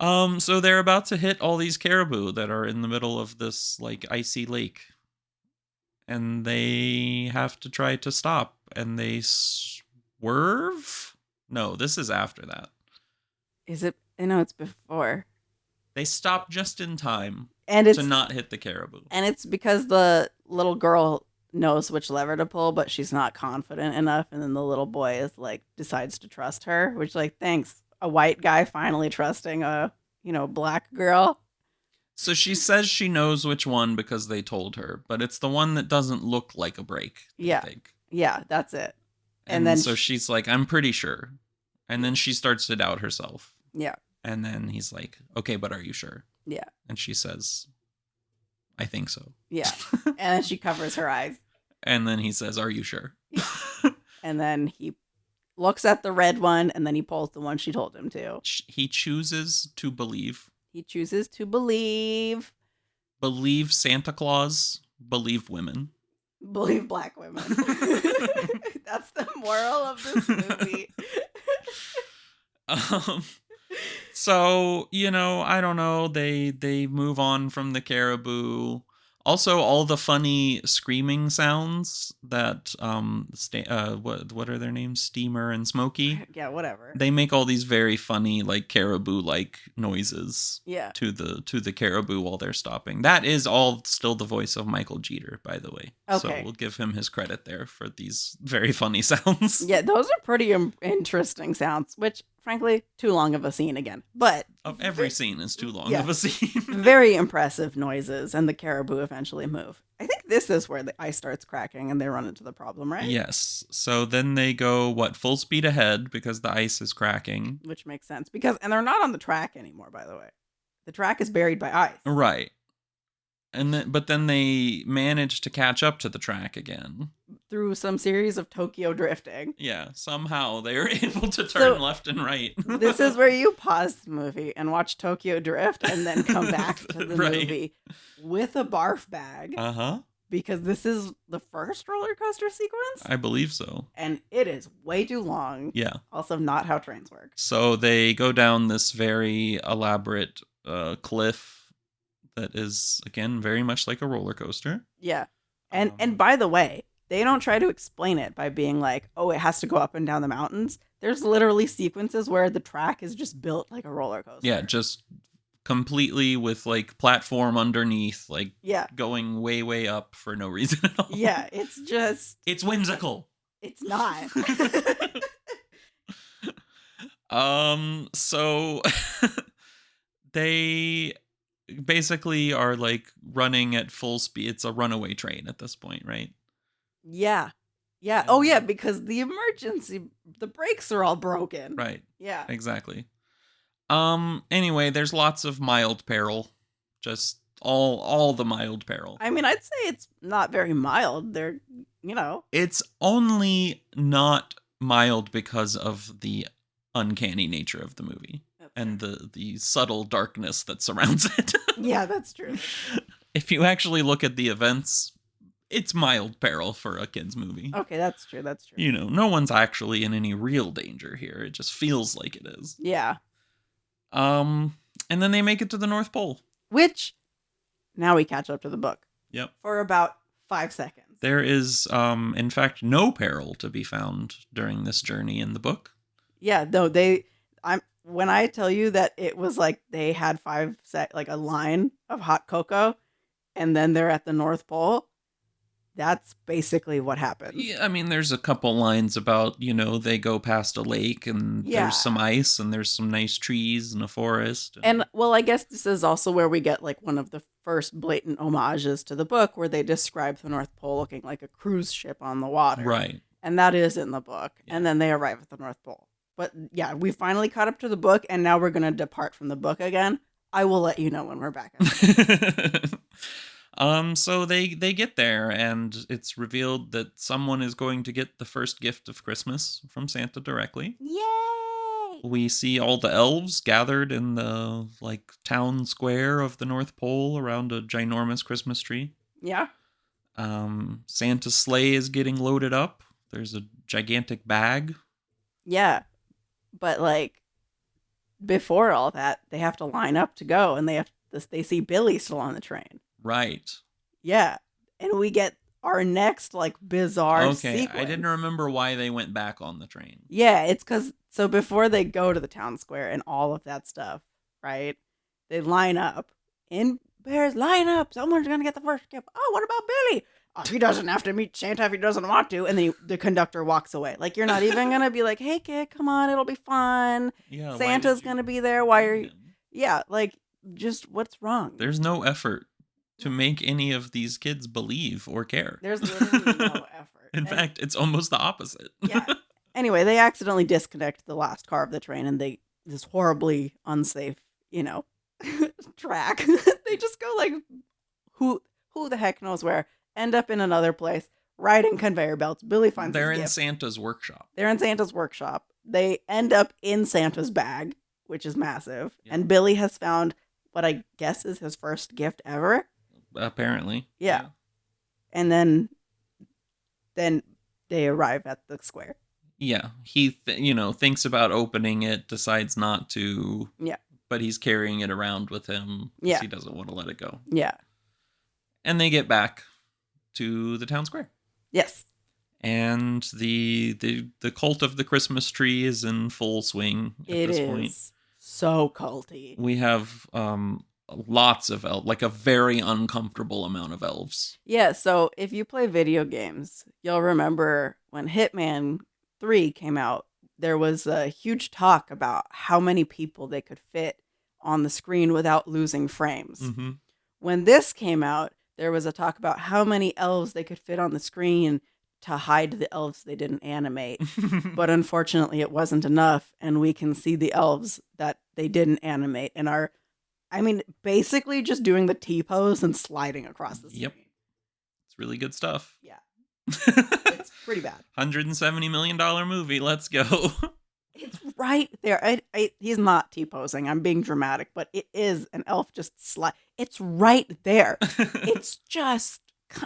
So they're about to hit all these caribou that are in the middle of this like icy lake. And they have to try to stop, and they swerve? No, this is after that. Is it? I know it's before. They stop just in time to not hit the caribou. And it's because the little girl knows which lever to pull, but she's not confident enough. And then the little boy is like, decides to trust her, which like, thanks. A white guy finally trusting a, black girl. So she says she knows which one because they told her, but it's the one that doesn't look like a brake. Yeah. I think. Yeah, that's it. And then so she's like, I'm pretty sure. And then she starts to doubt herself. Yeah. And then he's like, okay, but are you sure? Yeah. And she says, I think so. Yeah. And then she covers her eyes. And then he says, are you sure? Yeah. And then he looks at the red one, and then he pulls the one she told him to. He chooses to believe. He chooses to believe. Believe Santa Claus. Believe women. Believe black women. That's the moral of this movie. So, I don't know. They move on from the caribou. Also, all the funny screaming sounds that what are their names? Steamer and Smokey. Yeah, whatever. They make all these very funny, like, caribou-like noises. Yeah. To the caribou while they're stopping. That is all still the voice of Michael Jeter, by the way. Okay. So we'll give him his credit there for these very funny sounds. Yeah, those are pretty interesting sounds, which, frankly, too long of a scene again. But every scene is too long of a scene. Very impressive noises, and the caribou eventually move. I think this is where the ice starts cracking and they run into the problem, right? Yes. So then they go, full speed ahead because the ice is cracking. Which makes sense. And they're not on the track anymore, by the way. The track is buried by ice. Right. But then they manage to catch up to the track again. Through some series of Tokyo drifting. Yeah, somehow they're able to turn left and right. This is where you pause the movie and watch Tokyo drift and then come back to the movie with a barf bag. Uh-huh. Because this is the first roller coaster sequence? I believe so. And it is way too long. Yeah. Also not how trains work. So they go down this very elaborate cliff that is, again, very much like a roller coaster. Yeah. And by the way, they don't try to explain it by being like, oh, it has to go up and down the mountains. There's literally sequences where the track is just built like a roller coaster. Yeah, just completely with like platform underneath, like going way, way up for no reason at all. Yeah, it's whimsical. It's not. So they basically are like running at full speed. It's a runaway train at this point, right? Yeah. Yeah. Oh, yeah, because the brakes are all broken. Right. Yeah. Exactly. Anyway, there's lots of mild peril. Just all the mild peril. I mean, I'd say it's not very mild. They're, It's only not mild because of the uncanny nature of the movie. And the subtle darkness that surrounds it. Yeah, that's true. If you actually look at the events, it's mild peril for a kid's movie. Okay, that's true. No one's actually in any real danger here. It just feels like it is. Yeah. And then they make it to the North Pole. Which, now we catch up to the book. Yep. For about 5 seconds. There is, in fact, no peril to be found during this journey in the book. Yeah, no, when I tell you that it was like they had a line of hot cocoa, and then they're at the North Pole, that's basically what happens. Yeah, I mean, there's a couple lines about, they go past a lake, and there's some ice, and there's some nice trees and a forest. And, well, I guess this is also where we get, like, one of the first blatant homages to the book, where they describe the North Pole looking like a cruise ship on the water. Right. And that is in the book. Yeah. And then they arrive at the North Pole. But yeah, we finally caught up to the book, and now we're going to depart from the book again. I will let you know when we're back. So they get there, and it's revealed that someone is going to get the first gift of Christmas from Santa directly. Yay! We see all the elves gathered in the town square of the North Pole around a ginormous Christmas tree. Yeah. Santa's sleigh is getting loaded up. There's a gigantic bag. Yeah. But before all that, they have to line up to go, and they see Billy still on the train. Right. Yeah. And we get our next bizarre sequence. I didn't remember why they went back on the train. Yeah, it's because before they go to the town square and all of that stuff, right? They line up. In Bears, line up. Someone's gonna get the first gift. Oh, what about Billy? Oh, he doesn't have to meet Santa if he doesn't want to. And then the conductor walks away. You're not even going to be like, hey, kid, come on, it'll be fun. Yeah, Santa's going to be there. Why are you? Yeah, just what's wrong? There's no effort to make any of these kids believe or care. There's literally no effort. In fact, it's almost the opposite. Yeah. Anyway, they accidentally disconnect the last car of the train, and this horribly unsafe, track. They just go who the heck knows where. End up in another place, riding conveyor belts. Billy finds They're his in gift. Santa's workshop. They're in Santa's workshop. They end up in Santa's bag, which is massive. Yeah. And Billy has found what I guess is his first gift ever. Apparently. Yeah. And then they arrive at the square. Yeah. He, thinks about opening it, decides not to. Yeah. But he's carrying it around with him because he doesn't want to let it go. Yeah. And they get back to the town square. Yes. And the cult of the Christmas tree is in full swing at this point. It is so culty. We have lots of elves, like a very uncomfortable amount of elves. Yeah, so if you play video games, you'll remember when Hitman 3 came out, there was a huge talk about how many people they could fit on the screen without losing frames. Mm-hmm. When this came out, there was a talk about how many elves they could fit on the screen to hide the elves they didn't animate. But unfortunately, it wasn't enough, and we can see the elves that they didn't animate and are, basically just doing the T-pose and sliding across the screen. Yep. It's really good stuff. Yeah. It's pretty bad. $170 million movie. Let's go. It's right there. He's not T-posing. I'm being dramatic, but it is an elf just slide. It's right there. It's just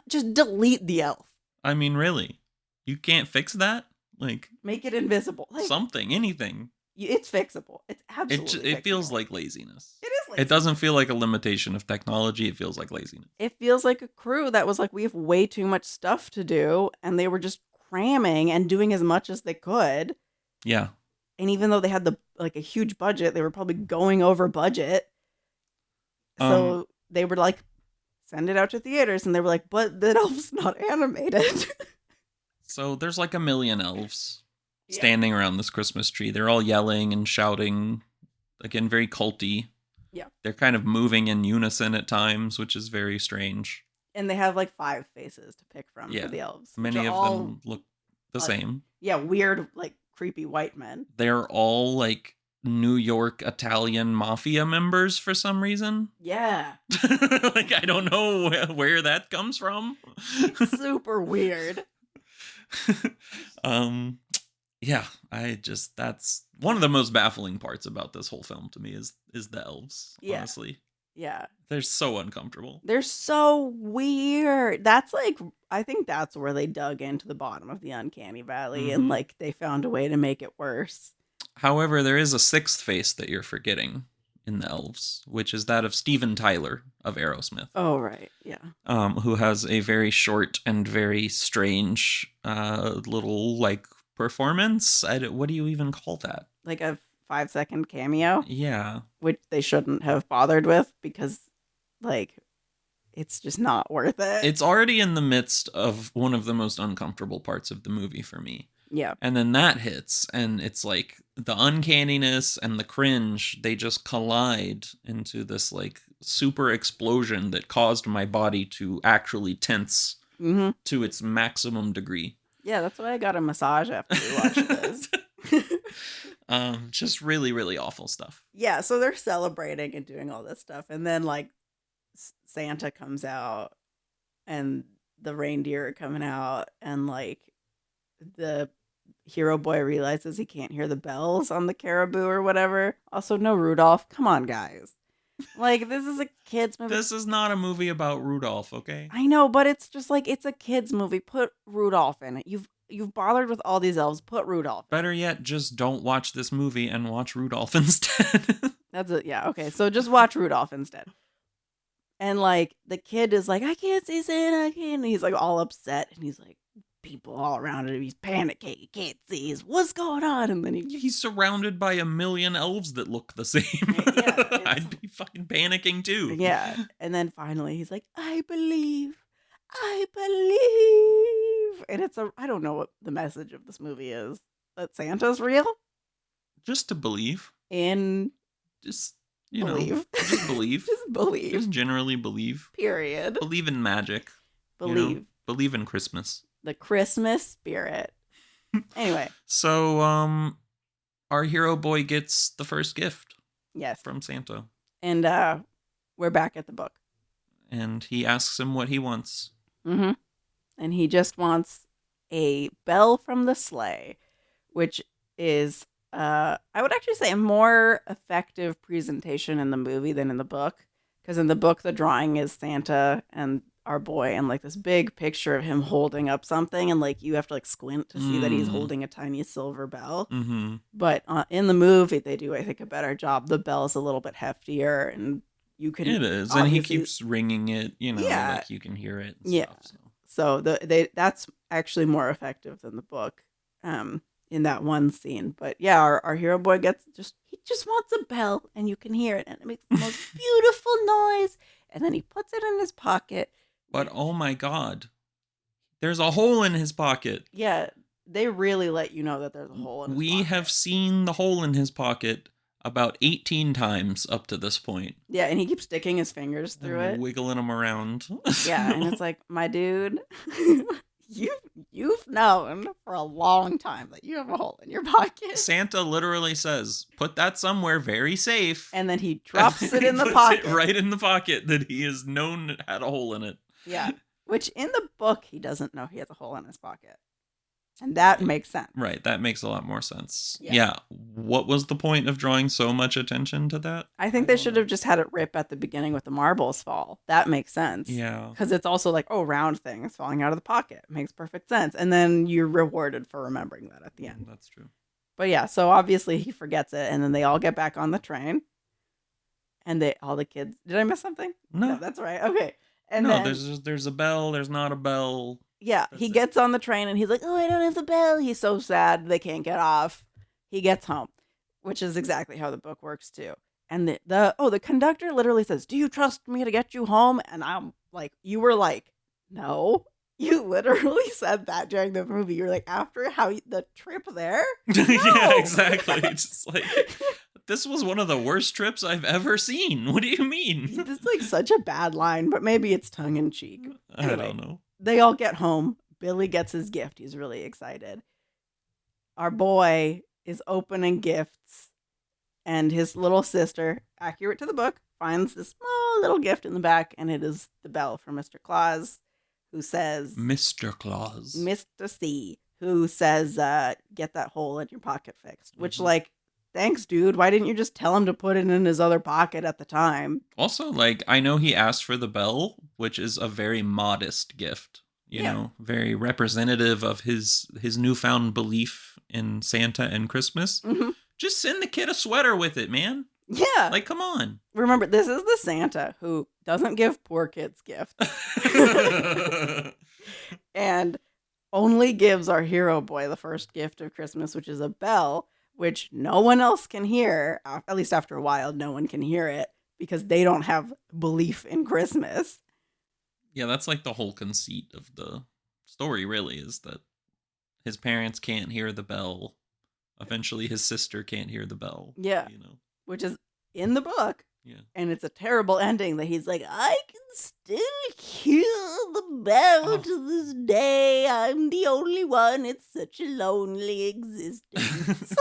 delete the elf. Really? You can't fix that? Like, make it invisible. Like, something, anything. It's fixable. It's absolutely It feels like laziness. It is lazy. It doesn't feel like a limitation of technology. It feels like laziness. It feels like a crew that was like, we have way too much stuff to do, and they were just cramming and doing as much as they could. Yeah. And even though they had a huge budget, they were probably going over budget. So they were like, send it out to theaters, and they were like, but the elf's not animated. So there's like 1 million elves standing around this Christmas tree. They're all yelling and shouting, again, very culty. Yeah. They're kind of moving in unison at times, which is very strange. And they have like 5 faces to pick from for the elves. Many of them look the same. Yeah, weird, like creepy white men. They're all like New York Italian mafia members for some reason. Yeah. Like, I don't know where that comes from. It's super weird. Yeah, that's one of the most baffling parts about this whole film to me is the elves, honestly. Yeah. They're so uncomfortable. They're so weird. That's like, I think that's where they dug into the bottom of the uncanny valley and like they found a way to make it worse. However, there is a 6th face that you're forgetting in the elves, which is that of Steven Tyler of Aerosmith. Oh, right. Yeah. Who has a very short and very strange little like performance. What do you even call that? Like a 5-second cameo? Yeah. Which they shouldn't have bothered with because like it's just not worth it. It's already in the midst of one of the most uncomfortable parts of the movie for me. Yeah. And then that hits, and it's like the uncanniness and the cringe, they just collide into this like super explosion that caused my body to actually tense to its maximum degree. Yeah, that's why I got a massage after we watched this. Just really, really awful stuff. Yeah, so they're celebrating and doing all this stuff, and then like Santa comes out, and the reindeer are coming out, and like the hero boy realizes he can't hear the bells on the caribou or whatever. Also, no Rudolph. Come on, guys. Like, this is a kid's movie. This is not a movie about Rudolph, okay? I know, but it's just like, it's a kid's movie. Put Rudolph in it. You've bothered with all these elves. Put Rudolph. Better yet, just don't watch this movie and watch Rudolph instead. That's it. Yeah, okay. So just watch Rudolph instead. And like, the kid is like, I can't see Santa. I can't. And he's like all upset. And he's like, people all around him. He's panicking. He can't see. What's going on? And then he's surrounded by 1 million elves that look the same. Yeah, I'd be fucking panicking too. Yeah. And then finally he's like, I believe. And I don't know what the message of this movie is. That Santa's real? Just to believe. Just believe. Just believe. Just believe. Just generally believe. Period. Believe in magic. Believe. Believe in Christmas. The Christmas spirit. Anyway. So, our hero boy gets the first gift. Yes. From Santa. And we're back at the book. And he asks him what he wants. Mm-hmm. and he just wants a bell from the sleigh, which is, I would actually say, a more effective presentation in the movie than in the book. Because in the book, the drawing is Santa and our boy, and like this big picture of him holding up something, and like you have to like squint to see that he's holding a tiny silver bell. Mm-hmm. But in the movie, they do, I think, a better job. The bell's a little bit heftier, and you can. It is, and he keeps ringing it. Like you can hear it. And stuff, so that's actually more effective than the book, in that one scene. But yeah, our hero boy he just wants a bell, and you can hear it, and it makes the most beautiful noise. And then he puts it in his pocket. But oh my God, there's a hole in his pocket. Yeah, they really let you know that there's a hole in his pocket. We have seen the hole in his pocket about 18 times up to this point. Yeah, and he keeps sticking his fingers through it. Wiggling them around. Yeah, and it's like, my dude, you've known for a long time that you have a hole in your pocket. Santa literally says, put that somewhere very safe. And then he drops it in the pocket. It right in the pocket that he is known had a hole in it. Yeah, which in the book, he doesn't know he has a hole in his pocket. And that makes sense. Right, that makes a lot more sense. Yeah. What was the point of drawing so much attention to that? I think they should have just had it rip at the beginning with the marbles fall. That makes sense. Yeah. Because it's also like, oh, round things falling out of the pocket. Makes perfect sense. And then you're rewarded for remembering that at the end. That's true. But yeah, so obviously he forgets it, and then they all get back on the train. And all the kids... Did I miss something? No. That's right. Okay. And no, then, there's a bell, there's not a bell. Yeah, he gets on the train and he's like, oh, I don't have the bell. He's so sad they can't get off. He gets home, which is exactly how the book works too. And the conductor literally says, do you trust me to get you home? And I'm like, you were like, no. You literally said that during the movie. You're like, after the trip there? No. Yeah, exactly. It's just like, this was one of the worst trips I've ever seen. What do you mean? This is like such a bad line, but maybe it's tongue in cheek. Anyway, I don't know. They all get home. Billy gets his gift. He's really excited. Our boy is opening gifts, and his little sister, accurate to the book, finds this small little gift in the back, and it is the bell from Mr. Claus, who says... Mr. Claus. Mr. C, who says, get that hole in your pocket fixed. Which, like, thanks, dude. Why didn't you just tell him to put it in his other pocket at the time? Also, like, I know he asked for the bell, which is a very modest gift. You know, very representative of his newfound belief in Santa and Christmas. Mm-hmm. Just send the kid a sweater with it, man. Yeah. Like, come on. Remember, this is the Santa who doesn't give poor kids gifts. And only gives our hero boy the first gift of Christmas, which is a bell, which no one else can hear. At least after a while, no one can hear it because they don't have belief in Christmas. Yeah, that's like the whole conceit of the story, really, is that his parents can't hear the bell. Eventually, his sister can't hear the bell. Yeah, which is in the book. Yeah. And it's a terrible ending that he's like, I can still hear the bell to this day. I'm the only one. It's such a lonely existence.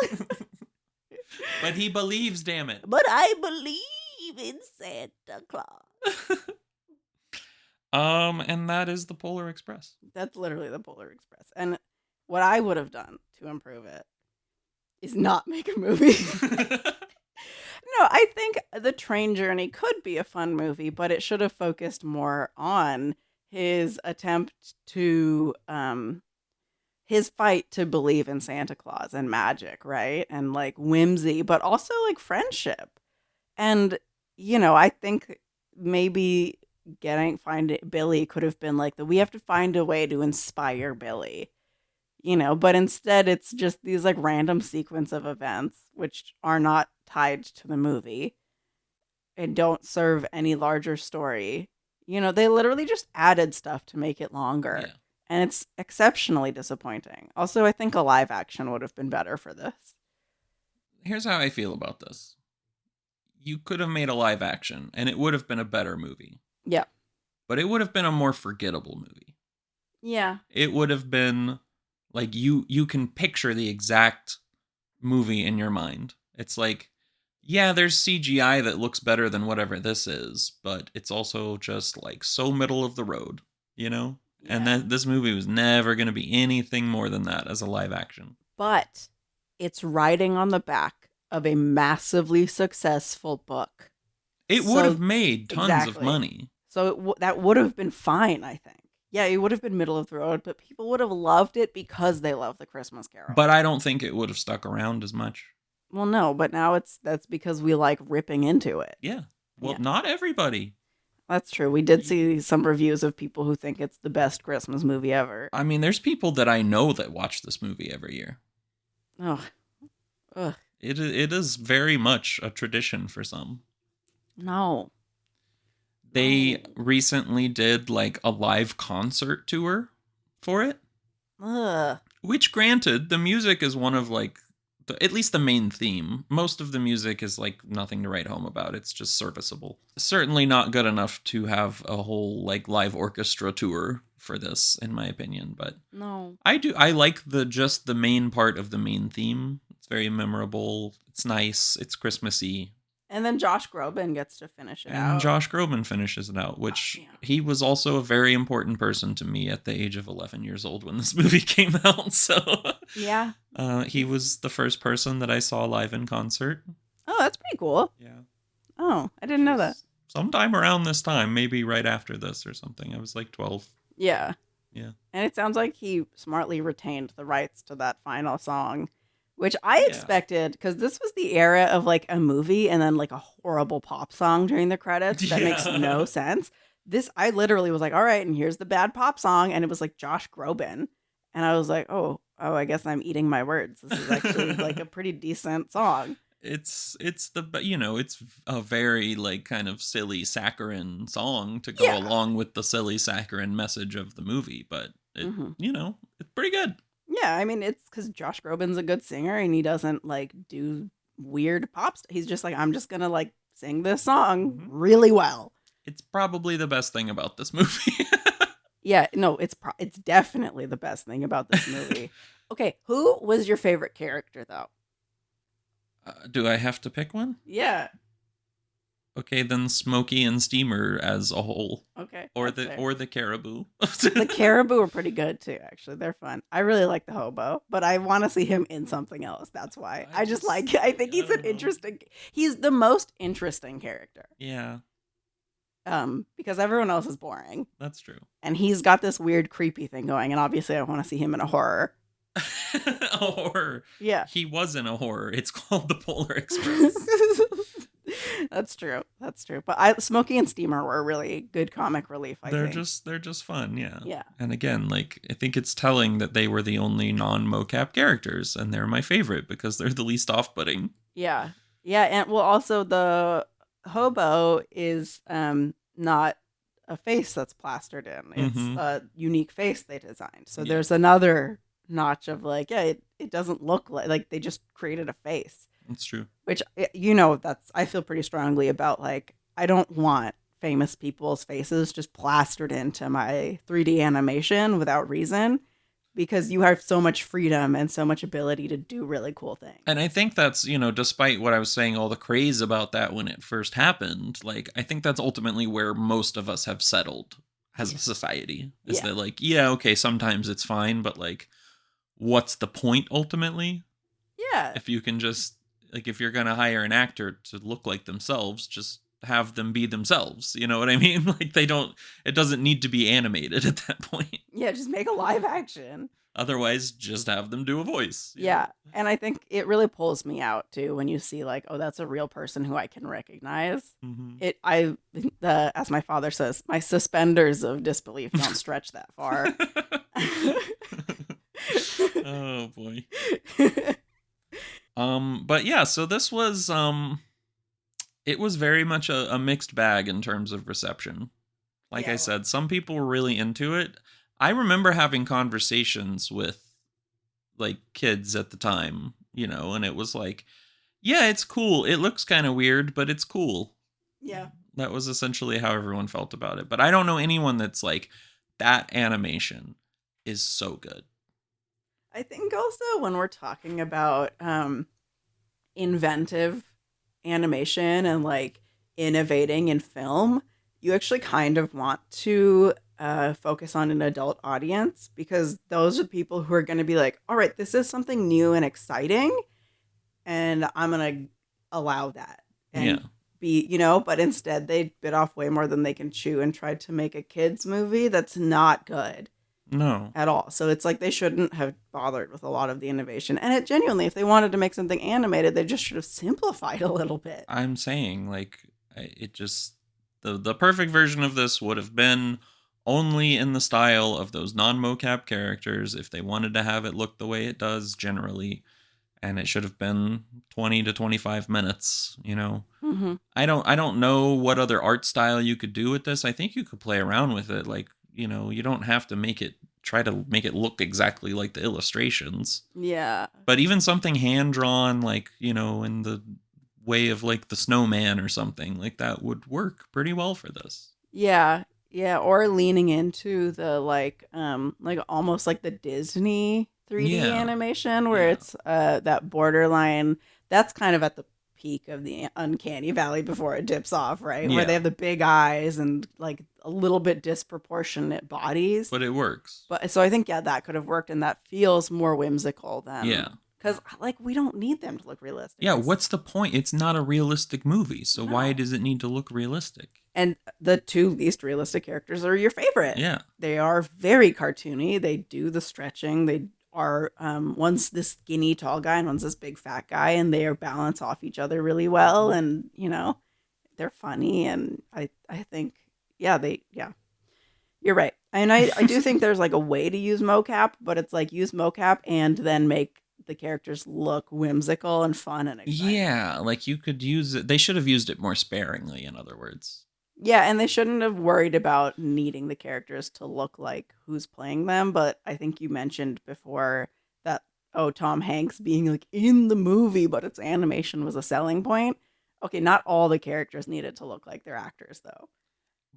But he believes, damn it. But I believe in Santa Claus. And that is the Polar Express. That's literally the Polar Express. And what I would have done to improve it is not make a movie. No, I think the train journey could be a fun movie, but it should have focused more on his attempt to, his fight to believe in Santa Claus and magic, right? And like whimsy, but also like friendship. And, I think maybe finding Billy could have been like we have to find a way to inspire Billy, but instead it's just these like random sequence of events which are not tied to the movie and don't serve any larger story. They literally just added stuff to make it longer. Yeah. And it's exceptionally disappointing. Also, I think a live action would have been better for this. Here's how I feel about this. You could have made a live action and it would have been a better movie. Yeah. But it would have been a more forgettable movie. Yeah. It would have been like you can picture the exact movie in your mind. It's like, yeah, there's CGI that looks better than whatever this is, but it's also just like so middle of the road, And that this movie was never going to be anything more than that as a live action. But it's riding on the back of a massively successful book. It would have made tons of money. So that would have been fine, I think. Yeah, it would have been middle of the road, but people would have loved it because they love the Christmas Carol. But I don't think it would have stuck around as much. Well, no, but now that's because we like ripping into it. Yeah. Well, not everybody. That's true. We did see some reviews of people who think it's the best Christmas movie ever. I mean, there's people that I know that watch this movie every year. Oh. Ugh. It is very much a tradition for some. No. They recently did like a live concert tour for it. Ugh. Which, granted, the music is one of like, at least the main theme. Most of the music is like nothing to write home about. It's just serviceable. Certainly not good enough to have a whole like live orchestra tour for this, in my opinion. But no, I like just the main part of the main theme. It's very memorable. It's nice. It's Christmassy. And then Josh Groban gets to finish it out. And Josh Groban finishes it out, which he was also a very important person to me at the age of 11 years old when this movie came out. So yeah, he was the first person that I saw live in concert. Oh, that's pretty cool. Yeah. Oh, I didn't know that. Sometime around this time, maybe right after this or something. I was like 12. Yeah. Yeah. And it sounds like he smartly retained the rights to that final song, which I expected, because this was the era of like a movie and then like a horrible pop song during the credits that makes no sense. I literally was like, all right, and here's the bad pop song, and it was like Josh Groban, and I was like, oh, I guess I'm eating my words. This is actually like a pretty decent song. It's it's a very like kind of silly saccharine song to go along with the silly saccharine message of the movie, but it it's pretty good. Yeah, I mean, it's because Josh Groban's a good singer and he doesn't like do weird pop stuff. He's just like, I'm just gonna like sing this song really well. It's probably the best thing about this movie. Yeah, no, it's definitely the best thing about this movie. Okay, who was your favorite character though? Do I have to pick one? Yeah. Okay, then Smokey and Steamer as a whole. Okay. Or the caribou. The caribou are pretty good too, actually. They're fun. I really like the hobo, but I want to see him in something else. That's why. I think he's he's the most interesting character. Yeah. Because everyone else is boring. That's true. And he's got this weird creepy thing going, and obviously I want to see him in a horror. A horror. Yeah. He was in a horror. It's called The Polar Express. That's true. But Smokey and Steamer were a really good comic relief, I think. They're just fun, yeah. Yeah. And again, like, I think it's telling that they were the only non-mocap characters, and they're my favorite because they're the least off-putting. Yeah. Yeah, and well, also the hobo is not a face that's plastered in. It's a unique face they designed. So there's another notch of like, it doesn't look like they just created a face. That's true. Which, I feel pretty strongly about, like, I don't want famous people's faces just plastered into my 3D animation without reason, because you have so much freedom and so much ability to do really cool things. And I think that's, despite what I was saying, all the craze about that when it first happened, like, I think that's ultimately where most of us have settled as a society. Is that, like, okay, sometimes it's fine, but, like, what's the point ultimately? Yeah. If you can just... Like, if you're going to hire an actor to look like themselves, just have them be themselves. You know what I mean? Like, it doesn't need to be animated at that point. Yeah, just make a live action. Otherwise, just have them do a voice. Yeah. And I think it really pulls me out, too, when you see, like, oh, that's a real person who I can recognize. As my father says, my suspenders of disbelief don't stretch that far. Oh, boy. But yeah, so this was, it was very much a mixed bag in terms of reception. Like I said, some people were really into it. I remember having conversations with, like, kids at the time, and it was like, yeah, it's cool. It looks kind of weird, but it's cool. Yeah. That was essentially how everyone felt about it. But I don't know anyone that's like, that animation is so good. I think also when we're talking about inventive animation and like innovating in film, you actually kind of want to focus on an adult audience, because those are people who are going to be like, all right, this is something new and exciting, and I'm going to allow that Yeah. and be, but instead they bit off way more than they can chew and tried to make a kids movie that's not good No. at all. So it's like they shouldn't have bothered with a lot of the innovation. And it genuinely, if they wanted to make something animated, they just should have simplified a little bit. I'm saying, like, it just, the perfect version of this would have been only in the style of those non-mocap characters if they wanted to have it look the way it does generally, and it should have been 20 to 25 minutes, Mm-hmm. I don't know what other art style you could do with this. I think you could play around with it, like, you don't have to try to make it look exactly like the illustrations. Yeah. But even something hand drawn, like, in the way of like the snowman or something, like that would work pretty well for this. Yeah. Yeah. Or leaning into the like almost like the Disney 3D Yeah. animation where it's that borderline. That's kind of at the peak of the uncanny valley before it dips off, right? Yeah. Where they have the big eyes and like a little bit disproportionate bodies. But it works. But so I think that could have worked, and that feels more whimsical than because like we don't need them to look realistic. Yeah, what's the point? It's not a realistic movie, so why does it need to look realistic? And the two least realistic characters are your favorite. Yeah, they are very cartoony. They do the stretching. They are one's this skinny tall guy and one's this big fat guy, and they are balance off each other really well. And they're funny, and I think you're right. And I do think there's like a way to use mocap, but it's like use mocap and then make the characters look whimsical and fun and exciting. Yeah, like you could use it. They should have used it more sparingly, in other words. Yeah, and they shouldn't have worried about needing the characters to look like who's playing them. But I think you mentioned before that, Tom Hanks being like in the movie, but its animation was a selling point. Okay, not all the characters needed to look like their actors, though.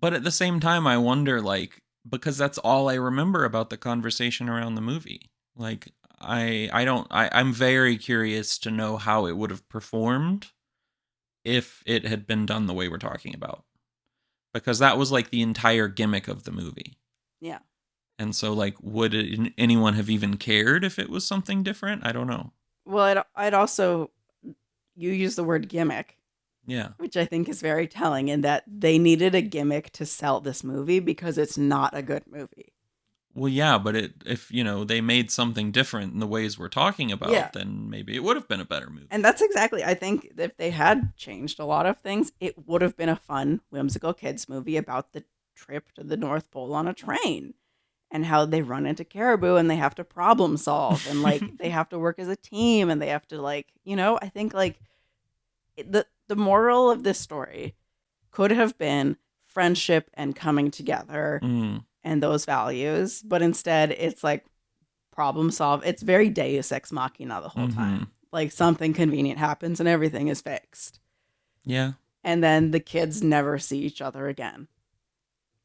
But at the same time, I wonder, like, because that's all I remember about the conversation around the movie. Like, I'm very curious to know how it would have performed if it had been done the way we're talking about. Because that was like the entire gimmick of the movie. Yeah. And so, like, would anyone have even cared if it was something different? I don't know. Well, I'd also, you use the word gimmick. Yeah. Which I think is very telling, in that they needed a gimmick to sell this movie because it's not a good movie. Well, yeah, but if they made something different in the ways we're talking about, then maybe it would have been a better movie. And that's exactly, I think if they had changed a lot of things, it would have been a fun, whimsical kids movie about the trip to the North Pole on a train and how they run into caribou and they have to problem solve and like they have to work as a team and they have to like, I think like the moral of this story could have been friendship and coming together. And those values, but instead it's like problem solve. It's very Deus Ex Machina the whole time. Like something convenient happens and everything is fixed. Yeah. And then the kids never see each other again.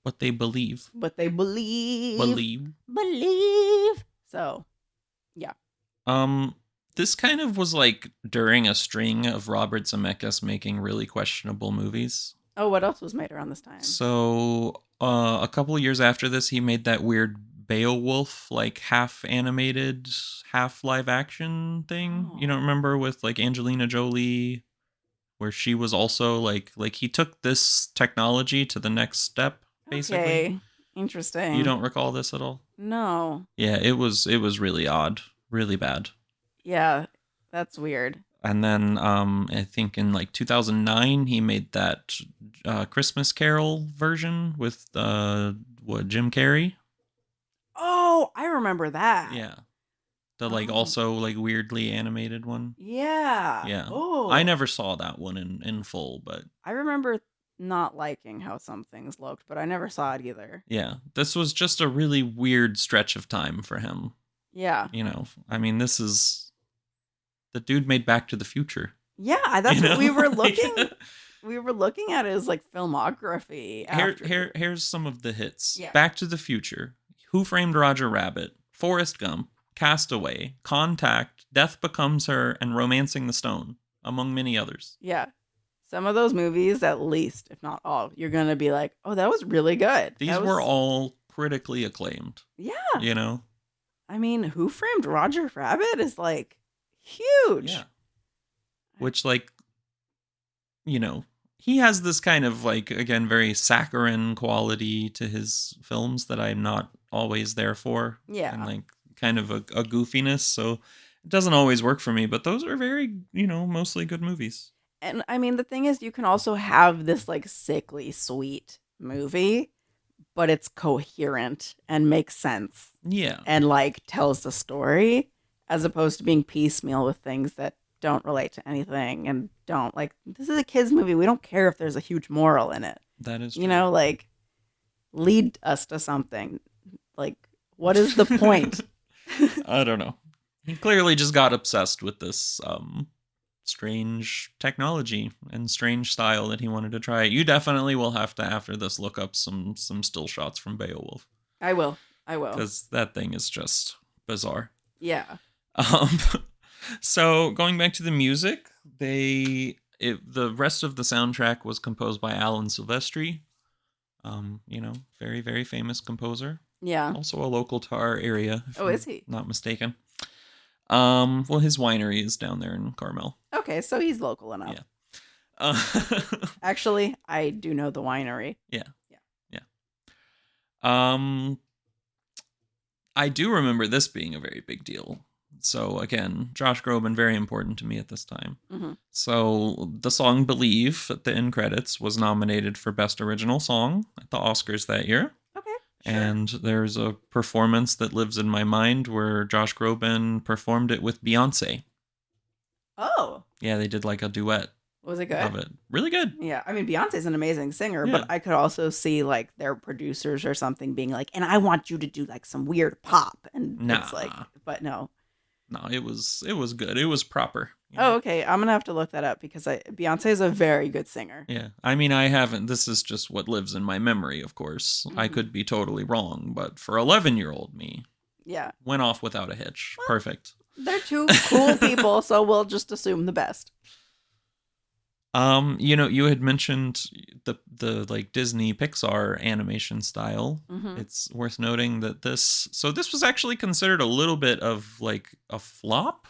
But they believe. Believe. So, yeah. This kind of was like during a string of Robert Zemeckis making really questionable movies. Oh, what else was made around this time? So, a couple of years after this, he made that weird Beowulf, like half animated, half live action thing. Oh. You don't remember, with like Angelina Jolie, where she was also like he took this technology to the next step, basically. Okay, interesting. You don't recall this at all? No. Yeah, it was really odd, really bad. Yeah, that's weird. And then I think in like 2009, he made that Christmas Carol version with Jim Carrey. Oh, I remember that. Yeah. The like also like weirdly animated one. Yeah. Yeah. Oh. I never saw that one in full, but I remember not liking how some things looked, but I never saw it either. Yeah. This was just a really weird stretch of time for him. Yeah. I mean, this is... The dude made Back to the Future. Yeah, that's what we were looking. We were looking at his like filmography. Here's some of the hits. Yeah. Back to the Future, Who Framed Roger Rabbit, Forrest Gump, Castaway, Contact, Death Becomes Her, and Romancing the Stone, among many others. Yeah. Some of those movies, at least, if not all, you're going to be like, oh, that was really good. These were all critically acclaimed. Yeah. You know? I mean, Who Framed Roger Rabbit is like huge. Yeah. Which, like, you know, he has this kind of, like, again, very saccharine quality to his films that I'm not always there for. Yeah. And, like, kind of a goofiness. So it doesn't always work for me, but those are very, you know, mostly good movies. And I mean, the thing is, you can also have this like sickly sweet movie, but it's coherent and makes sense. Yeah. And like tells the story, as opposed to being piecemeal with things that don't relate to anything and don't like, this is a kid's movie. We don't care if there's a huge moral in it. That is true. You know, like, lead us to something. Like, what is the point? I don't know. He clearly just got obsessed with this strange technology and strange style that he wanted to try. You definitely will have to, after this, look up some still shots from Beowulf. I will. Because that thing is just bizarre. Yeah. So going back to the music, the rest of the soundtrack was composed by Alan Silvestri. You know, very, very famous composer. Yeah. Also a local to our area. Oh, is he? Not mistaken. Well, his winery is down there in Carmel. Okay, so he's local enough. Yeah. Actually, I do know the winery. Yeah. I do remember this being a very big deal. So again, Josh Groban, very important to me at this time. Mm-hmm. So the song "Believe" at the end credits was nominated for Best Original Song at the Oscars that year. Okay. Sure. And there's a performance that lives in my mind where Josh Groban performed it with Beyonce. Oh. Yeah, they did like a duet. Was it good? Of it. Really good. Yeah. I mean, Beyonce's an amazing singer, Yeah. but I could also see like their producers or something being like, and I want you to do like some weird pop. And it's like, but no. No, it was good. It was proper. Oh, okay. I'm going to have to look that up because Beyonce is a very good singer. Yeah. I mean, I haven't. This is just what lives in my memory, of course. Mm-hmm. I could be totally wrong, but for 11-year-old me, yeah, went off without a hitch. Well, perfect. They're two cool people, so we'll just assume the best. You know, you had mentioned the like Disney Pixar animation style. Mm-hmm. It's worth noting that this was actually considered a little bit of like a flop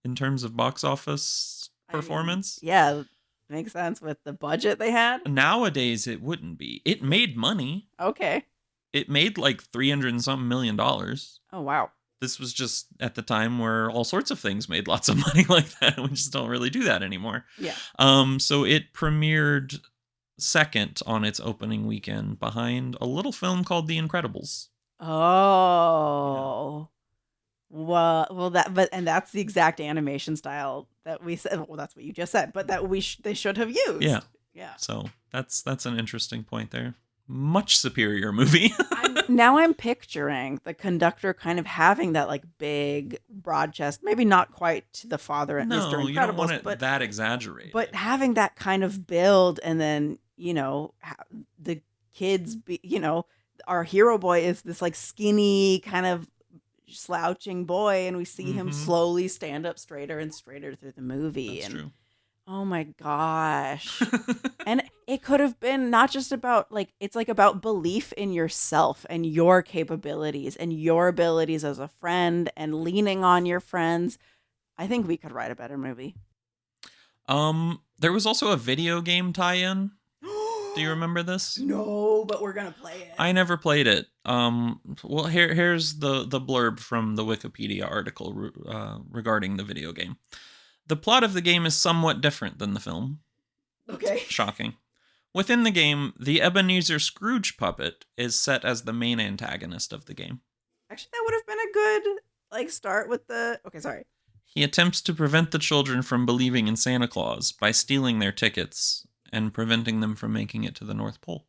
in terms of box office performance. I mean, yeah, makes sense with the budget they had. Nowadays, it wouldn't be. It made money. Okay. It made like $300 and something million. Oh, wow. This was just at the time where all sorts of things made lots of money like that. We just don't really do that anymore. Yeah. So it premiered second on its opening weekend behind a little film called The Incredibles. Oh. Yeah. Well, that's the exact animation style that we said. Well, that's what you just said, but that they should have used. Yeah. Yeah. So that's an interesting point there. Much superior movie. Now I'm picturing the conductor kind of having that like big broad chest, maybe not quite to the father at Mr. Incredibles, you don't want it that exaggerated. But having that kind of build, and then the kids be, our hero boy is this like skinny kind of slouching boy, and we see him slowly stand up straighter and straighter through the movie. That's true. Oh my gosh. And it could have been not just about like, it's like about belief in yourself and your capabilities and your abilities as a friend and leaning on your friends. I think we could write a better movie. There was also a video game tie-in. Do you remember this? No, but we're going to play it. I never played it. Well, here's the blurb from the Wikipedia article regarding the video game. The plot of the game is somewhat different than the film. Okay. Shocking. Within the game, the Ebenezer Scrooge puppet is set as the main antagonist of the game. Actually, that would have been a good start with the... Okay, sorry. He attempts to prevent the children from believing in Santa Claus by stealing their tickets and preventing them from making it to the North Pole.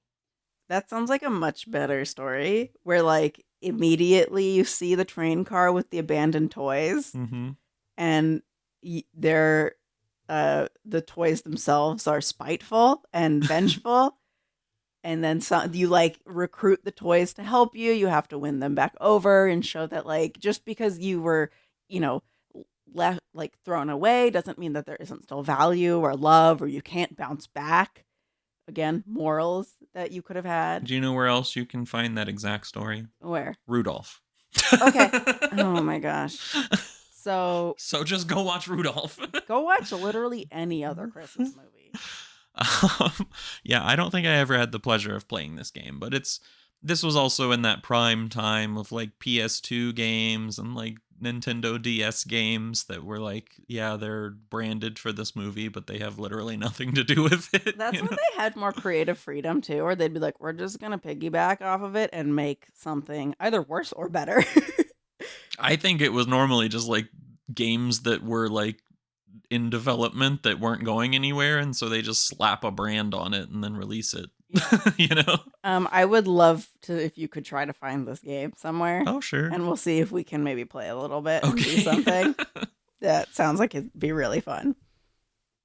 That sounds like a much better story, where like immediately you see the train car with the abandoned toys, and they're the toys themselves are spiteful and vengeful, and then you like recruit the toys to help you. You have to win them back over and show that like just because you were left like thrown away doesn't mean that there isn't still value or love or you can't bounce back. again, morals that you could have had. Do you know where else you can find that exact story? Where? Rudolph. Okay. Oh my gosh. So just go watch Rudolph. Go watch literally any other Christmas movie. Yeah, I don't think I ever had the pleasure of playing this game, but this was also in that prime time of like PS2 games and like Nintendo DS games that were like, yeah, they're branded for this movie, but they have literally nothing to do with it. That's when they had more creative freedom too, or they'd be like, we're just gonna piggyback off of it and make something either worse or better. I think it was normally just like games that were like in development that weren't going anywhere, and so they just slap a brand on it and then release it. Yeah. I would love to if you could try to find this game somewhere. Oh, sure. And we'll see if we can maybe play a little bit and do something. That sounds like it'd be really fun.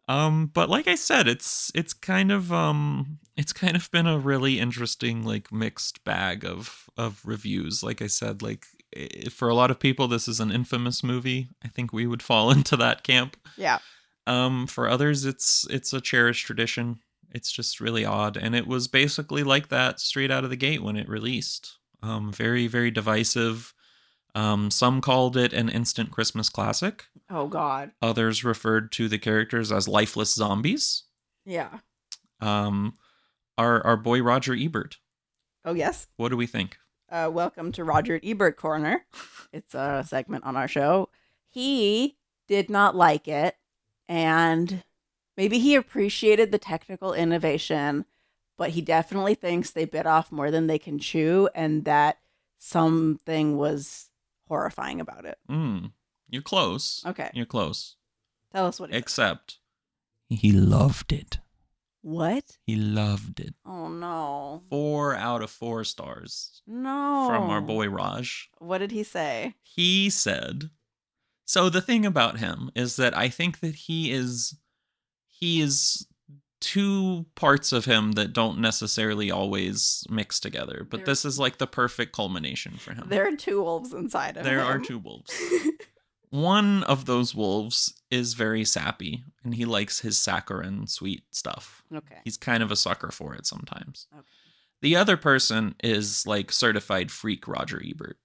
But like I said, it's kind of been a really interesting like mixed bag of reviews. Like I said, like for a lot of people this is an infamous movie. I think we would fall into that camp. Yeah. For others it's a cherished tradition. It's just really odd, and it was basically like that straight out of the gate when it released. Very, very divisive. Some called it an instant Christmas classic. Oh, God. Others referred to the characters as lifeless zombies. Yeah. Our boy Roger Ebert. Oh, yes. What do we think? Welcome to Roger Ebert Corner. It's a segment on our show. He did not like it, and maybe he appreciated the technical innovation, but he definitely thinks they bit off more than they can chew, and that something was horrifying about it. You're close. Okay. You're close. Tell us what he Except he loved it. What? He loved it. Oh, no. 4 out of 4 stars. No. From our boy Raj. What did he say? He said, so the thing about him is that I think that he is two parts of him that don't necessarily always mix together, but this is like the perfect culmination for him. There are 2 wolves inside of him. There are 2 wolves. One of those wolves is very sappy, and he likes his saccharine sweet stuff. Okay. He's kind of a sucker for it sometimes. Okay. The other person is like certified freak Roger Ebert.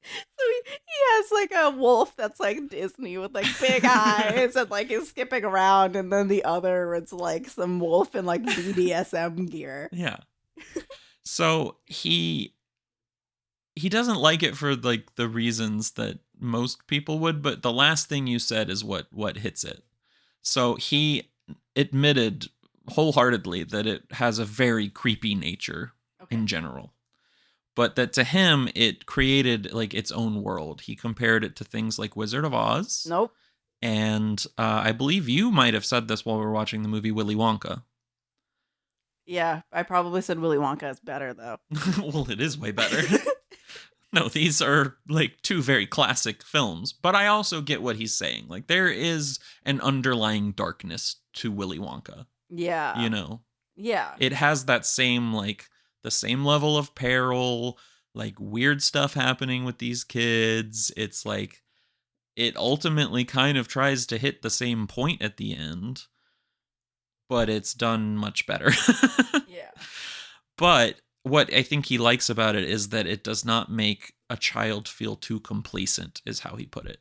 So he has like a wolf that's like Disney with like big eyes and like is skipping around, and then the other it's like some wolf in like BDSM gear. Yeah. So he doesn't like it for like the reasons that most people would, but the last thing you said is what hits it. So he admitted wholeheartedly that it has a very creepy nature in general. But that to him, it created like its own world. He compared it to things like Wizard of Oz. Nope. And I believe you might have said this while we were watching the movie Willy Wonka. Yeah, I probably said Willy Wonka is better, though. Well, it is way better. No, these are like 2 very classic films. But I also get what he's saying. Like, there is an underlying darkness to Willy Wonka. Yeah. You know? Yeah. It has that same, like, the same level of peril, like weird stuff happening with these kids. It's like, it ultimately kind of tries to hit the same point at the end, but it's done much better. Yeah. But what I think he likes about it is that it does not make a child feel too complacent, is how he put it.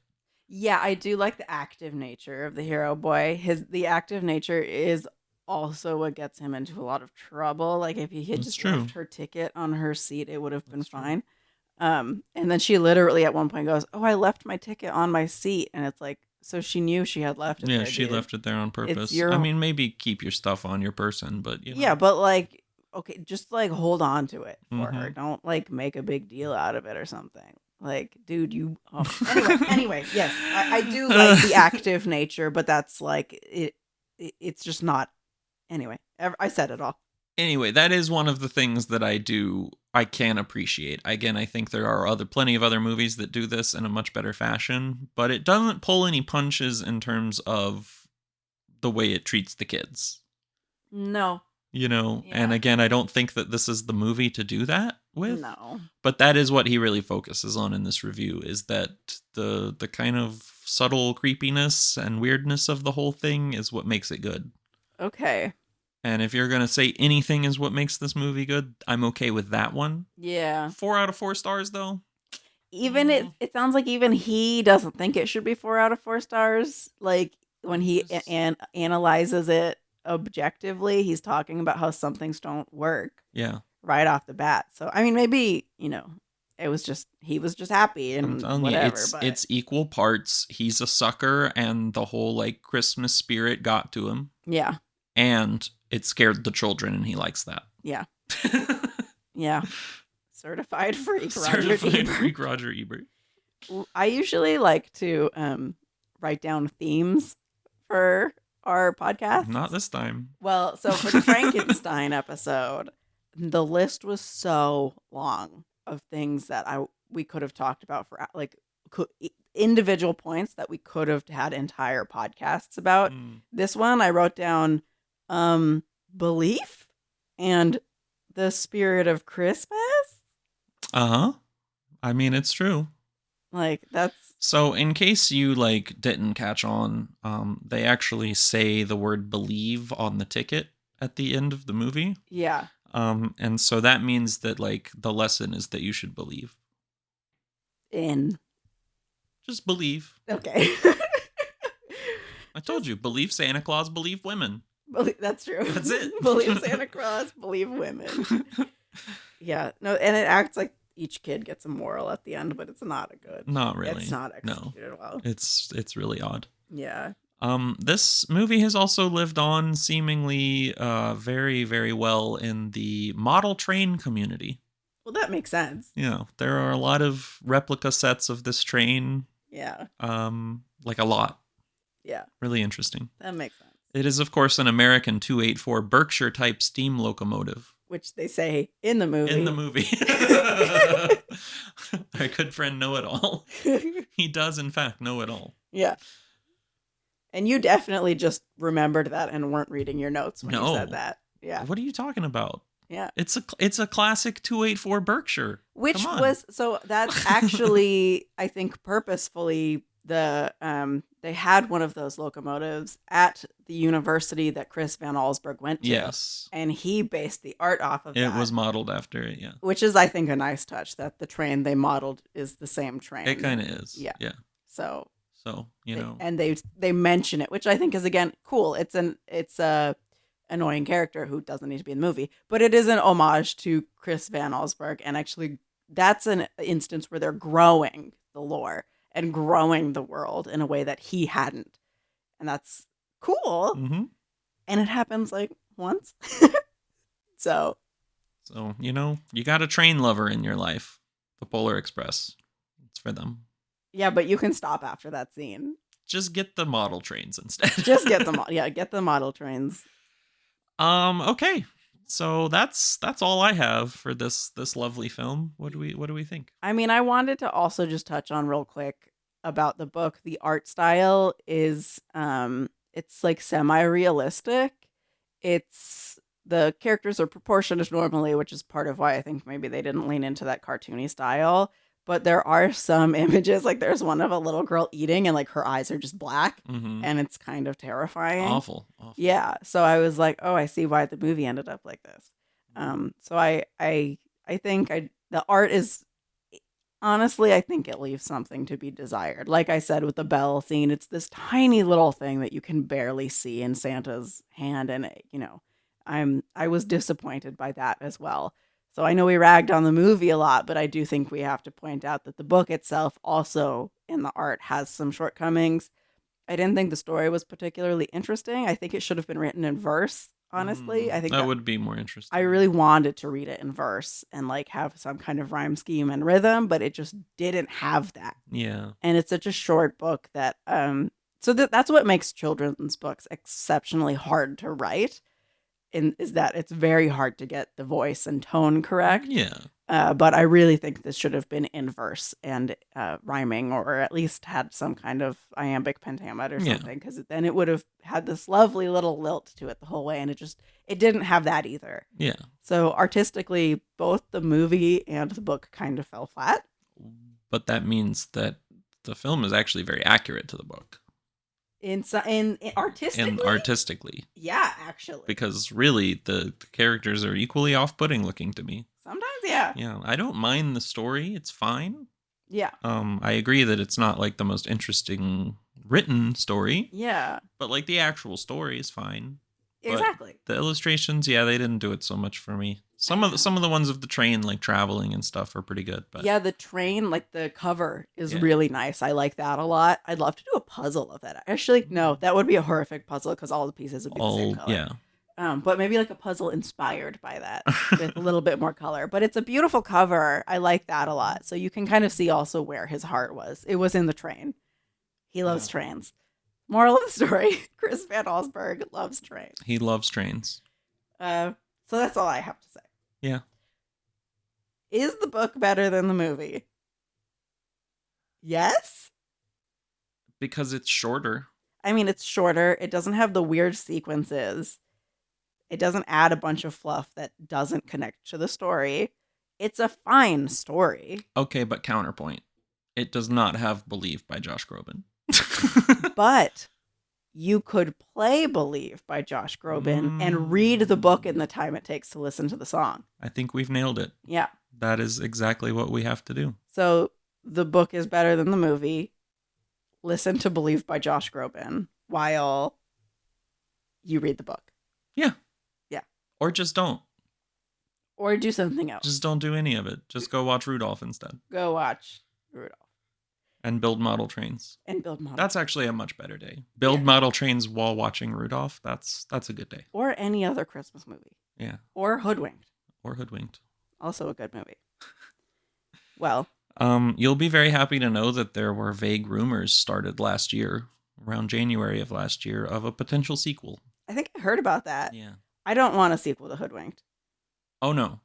Yeah, I do like the active nature of the hero boy. The active nature is also what gets him into a lot of trouble. Like if he had just left her ticket on her seat, it would have been fine. And then she literally at one point goes, "Oh, I left my ticket on my seat," and it's like, so she knew she had left it there. Yeah, she left it there on purpose. I mean, maybe keep your stuff on your person, but you know. Yeah, but like, okay, just like hold on to it for her. Don't like make a big deal out of it or something. Like, dude, you. Oh. Anyway, yes, I do like the active nature, but that's like it's just not. Anyway, I said it all. Anyway, that is one of the things that I can appreciate. Again, I think there are plenty of other movies that do this in a much better fashion, but it doesn't pull any punches in terms of the way it treats the kids. No. You know, yeah. And again, I don't think that this is the movie to do that with. No. But that is what he really focuses on in this review, is that the kind of subtle creepiness and weirdness of the whole thing is what makes it good. Okay. And if you're going to say anything is what makes this movie good, I'm okay with that one. Yeah. 4 out of 4 stars, though. Even it sounds like even he doesn't think it should be 4 out of 4 stars. Like when he analyzes it objectively, he's talking about how some things don't work. Yeah. Right off the bat. So I mean, maybe it was just he was just happy and whatever. It's equal parts. He's a sucker, and the whole like Christmas spirit got to him. Yeah. And it scared the children, and he likes that. Yeah. Yeah. Certified freak Roger Ebert. I usually like to write down themes for our podcast. Not this time. Well, so for the Frankenstein episode, the list was so long of things that we could have talked about for like individual points that we could have had entire podcasts about. This one I wrote down belief and the spirit of Christmas. Uh-huh. I mean, it's true. Like that's so in case you like didn't catch on, they actually say the word believe on the ticket at the end of the movie. Yeah. And so that means that like the lesson is that you should believe. Just believe. Okay. I told you, believe Santa Claus, believe women. That's true. That's it. Believe Santa Claus, believe women. Yeah. No, and it acts like each kid gets a moral at the end, but it's not Not really. It's not executed well. It's really odd. Yeah. This movie has also lived on seemingly very, very well in the model train community. Well, that makes sense. Yeah, there are a lot of replica sets of this train. Yeah. Like a lot. Yeah. Really interesting. That makes sense. It is, of course, an American 284 Berkshire type steam locomotive. Which they say in the movie. In the movie. Our good friend Know-It-All. He does, in fact, know it all. Yeah. And you definitely just remembered that and weren't reading your notes when you said that. Yeah. What are you talking about? Yeah. It's a classic 284 Berkshire. Which was, so that's actually, I think purposefully, they had one of those locomotives at the university that Chris Van Allsburg went to. Yes. And he based the art off of that. It was modeled after it, yeah. Which is, I think, a nice touch that the train they modeled is the same train. It kind of is. Yeah. Yeah. So, you know. And they mention it, which I think is, again, cool. It's a annoying character who doesn't need to be in the movie, but it is an homage to Chris Van Allsburg. And actually, that's an instance where they're growing the lore and growing the world in a way that he hadn't. And that's cool. Mm-hmm. And it happens like once. So, you know, you got a train lover in your life. The Polar Express. It's for them. Yeah, but you can stop after that scene. Just get the model trains instead. Just get them. Get the model trains. Okay. So that's all I have for this lovely film. What do we think? I mean, I wanted to also just touch on real quick about the book. The art style is it's like semi-realistic. The characters are proportioned normally, which is part of why I think maybe they didn't lean into that cartoony style. But there are some images, like there's one of a little girl eating and like her eyes are just black, and it's kind of terrifying. Awful. Yeah. So I was like, oh, I see why the movie ended up like this. So I think the art is, honestly, I think it leaves something to be desired. Like I said with the bell scene, it's this tiny little thing that you can barely see in Santa's hand, and I was disappointed by that as well. So I know we ragged on the movie a lot, but I do think we have to point out that the book itself also in the art has some shortcomings. I didn't think the story was particularly interesting. I think it should have been written in verse, honestly. I think that would be more interesting. I really wanted to read it in verse and like have some kind of rhyme scheme and rhythm, but it just didn't have that. Yeah. And it's such a short book that so that's what makes children's books exceptionally hard to write. Is that it's very hard to get the voice and tone correct. Yeah. But I really think this should have been in verse and rhyming, or at least had some kind of iambic pentameter or something, because then it would have had this lovely little lilt to it the whole way, and it didn't have that either. Yeah. So artistically, both the movie and the book kind of fell flat. But that means that the film is actually very accurate to the book. In artistically? And artistically. Yeah, actually. Because really, the characters are equally off-putting looking to me. Sometimes, yeah. Yeah, I don't mind the story. It's fine. Yeah. I agree that it's not like the most interesting written story. Yeah. But like the actual story is fine. Exactly. But the illustrations, yeah, they didn't do it so much for me. Some of the ones of the train, like traveling and stuff, are pretty good. But yeah, the train, like the cover is really nice. I like that a lot. I'd love to do a puzzle of that. Actually, no, that would be a horrific puzzle because all the pieces would be the same color. Yeah. But maybe like a puzzle inspired by that with a little bit more color. But it's a beautiful cover. I like that a lot. So you can kind of see also where his heart was. It was in the train. He loves trains. Moral of the story: Chris Van Allsburg loves trains. He loves trains. So that's all I have to say. Yeah. Is the book better than the movie? Yes? Because it's shorter. I mean, it's shorter. It doesn't have the weird sequences. It doesn't add a bunch of fluff that doesn't connect to the story. It's a fine story. Okay, but counterpoint. It does not have Believe by Josh Groban. But you could play Believe by Josh Groban and read the book in the time it takes to listen to the song. I think we've nailed it. Yeah. That is exactly what we have to do. So the book is better than the movie. Listen to Believe by Josh Groban while you read the book. Yeah. Yeah. Or just don't. Or do something else. Just don't do any of it. Just go watch Rudolph instead. Go watch Rudolph. And build model trains. That's actually a much better day. Build model trains while watching Rudolph. That's a good day. Or any other Christmas movie. Yeah. Or Hoodwinked. Also a good movie. Well. You'll be very happy to know that there were vague rumors started last year, around January of last year, of a potential sequel. I think I heard about that. Yeah. I don't want a sequel to Hoodwinked. Oh, no.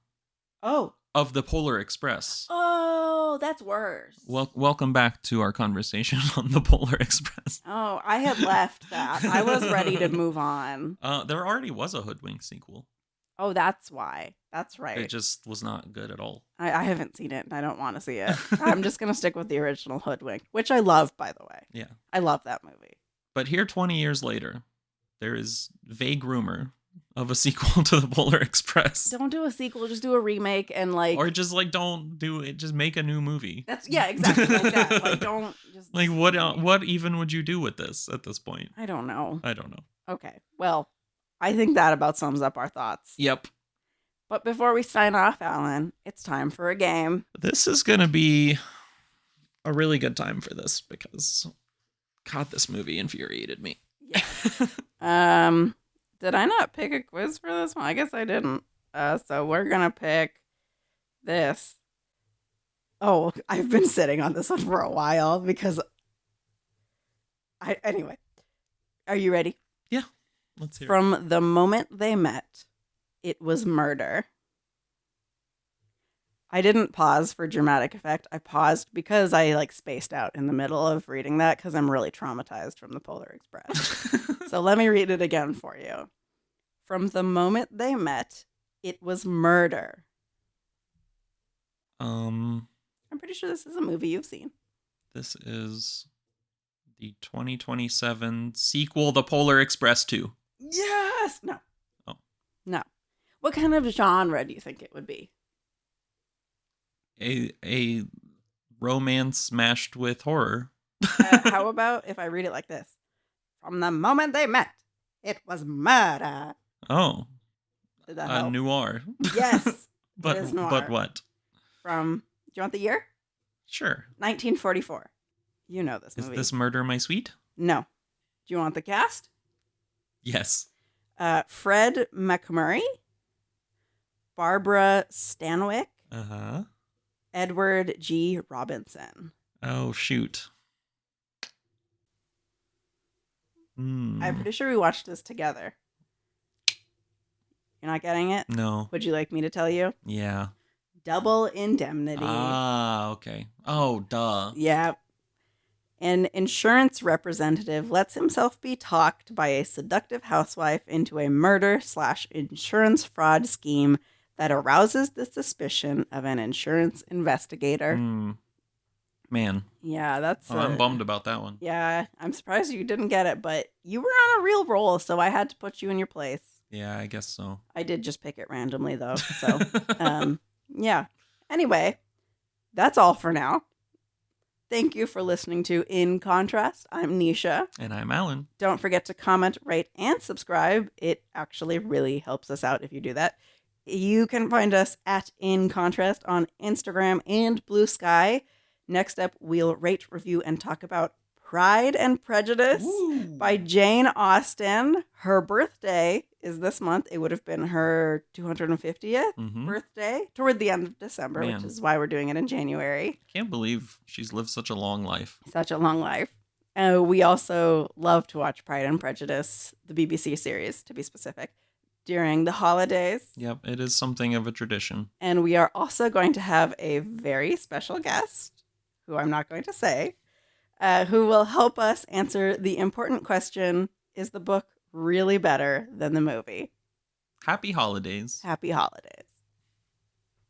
Oh. Of the Polar Express. Oh, that's worse. Welcome back to our conversation on the Polar Express. Oh, I had left that. I was ready to move on. There already was a Hoodwink sequel. Oh, that's why. That's right. It just was not good at all. I haven't seen it, and I don't want to see it. I'm just going to stick with the original Hoodwink, which I love, by the way. Yeah. I love that movie. But here, 20 years later, there is vague rumor of a sequel to the Polar Express. Don't do a sequel, just do a remake and like... Or just like don't do it, just make a new movie. Yeah, exactly like that. Like don't just... Like what even would you do with this at this point? I don't know. Okay, well, I think that about sums up our thoughts. Yep. But before we sign off, Alan, it's time for a game. This is going to be a really good time for this because, God, this movie infuriated me. Yeah. Did I not pick a quiz for this one? I guess I didn't. So we're going to pick this. Oh, I've been sitting on this one for a while because anyway. Are you ready? Yeah. Let's hear it. From the moment they met, it was murder. I didn't pause for dramatic effect. I paused because I spaced out in the middle of reading that because I'm really traumatized from the Polar Express. So let me read it again for you. From the moment they met, it was murder. I'm pretty sure this is a movie you've seen. This is the 2027 sequel, The Polar Express 2. Yes! No. Oh. No. What kind of genre do you think it would be? A romance mashed with horror. How about if I read it like this? From the moment they met, it was murder. Oh. Did that help? Noir. Yes. But it is noir. But what? Do you want the year? Sure. 1944. You know this movie. Is this Murder My Sweet? No. Do you want the cast? Yes. Fred McMurray, Barbara Stanwyck, Edward G. Robinson. Oh, shoot. I'm pretty sure we watched this together. You're not getting it? No. Would you like me to tell you? Yeah. Double Indemnity. Ah, okay. Oh, duh. Yeah. An insurance representative lets himself be talked by a seductive housewife into a murder/insurance fraud scheme that arouses the suspicion of an insurance investigator. Man. Yeah, that's... I'm bummed about that one. Yeah, I'm surprised you didn't get it, but you were on a real roll, so I had to put you in your place. Yeah, I guess so. I did just pick it randomly, though, so, yeah. Anyway, that's all for now. Thank you for listening to In Contrast. I'm Nisha. And I'm Alan. Don't forget to comment, rate, and subscribe. It actually really helps us out if you do that. You can find us at In Contrast on Instagram and Blue Sky. Next up, we'll rate, review, and talk about Pride and Prejudice by Jane Austen. Her birthday is this month. It would have been her 250th birthday toward the end of December, which is why we're doing it in January. I can't believe she's lived such a long life. Such a long life. We also love to watch Pride and Prejudice, the BBC series, to be specific, during the holidays. Yep, it is something of a tradition. And we are also going to have a very special guest, who I'm not going to say, who will help us answer the important question, is the book really better than the movie? Happy holidays. Happy holidays.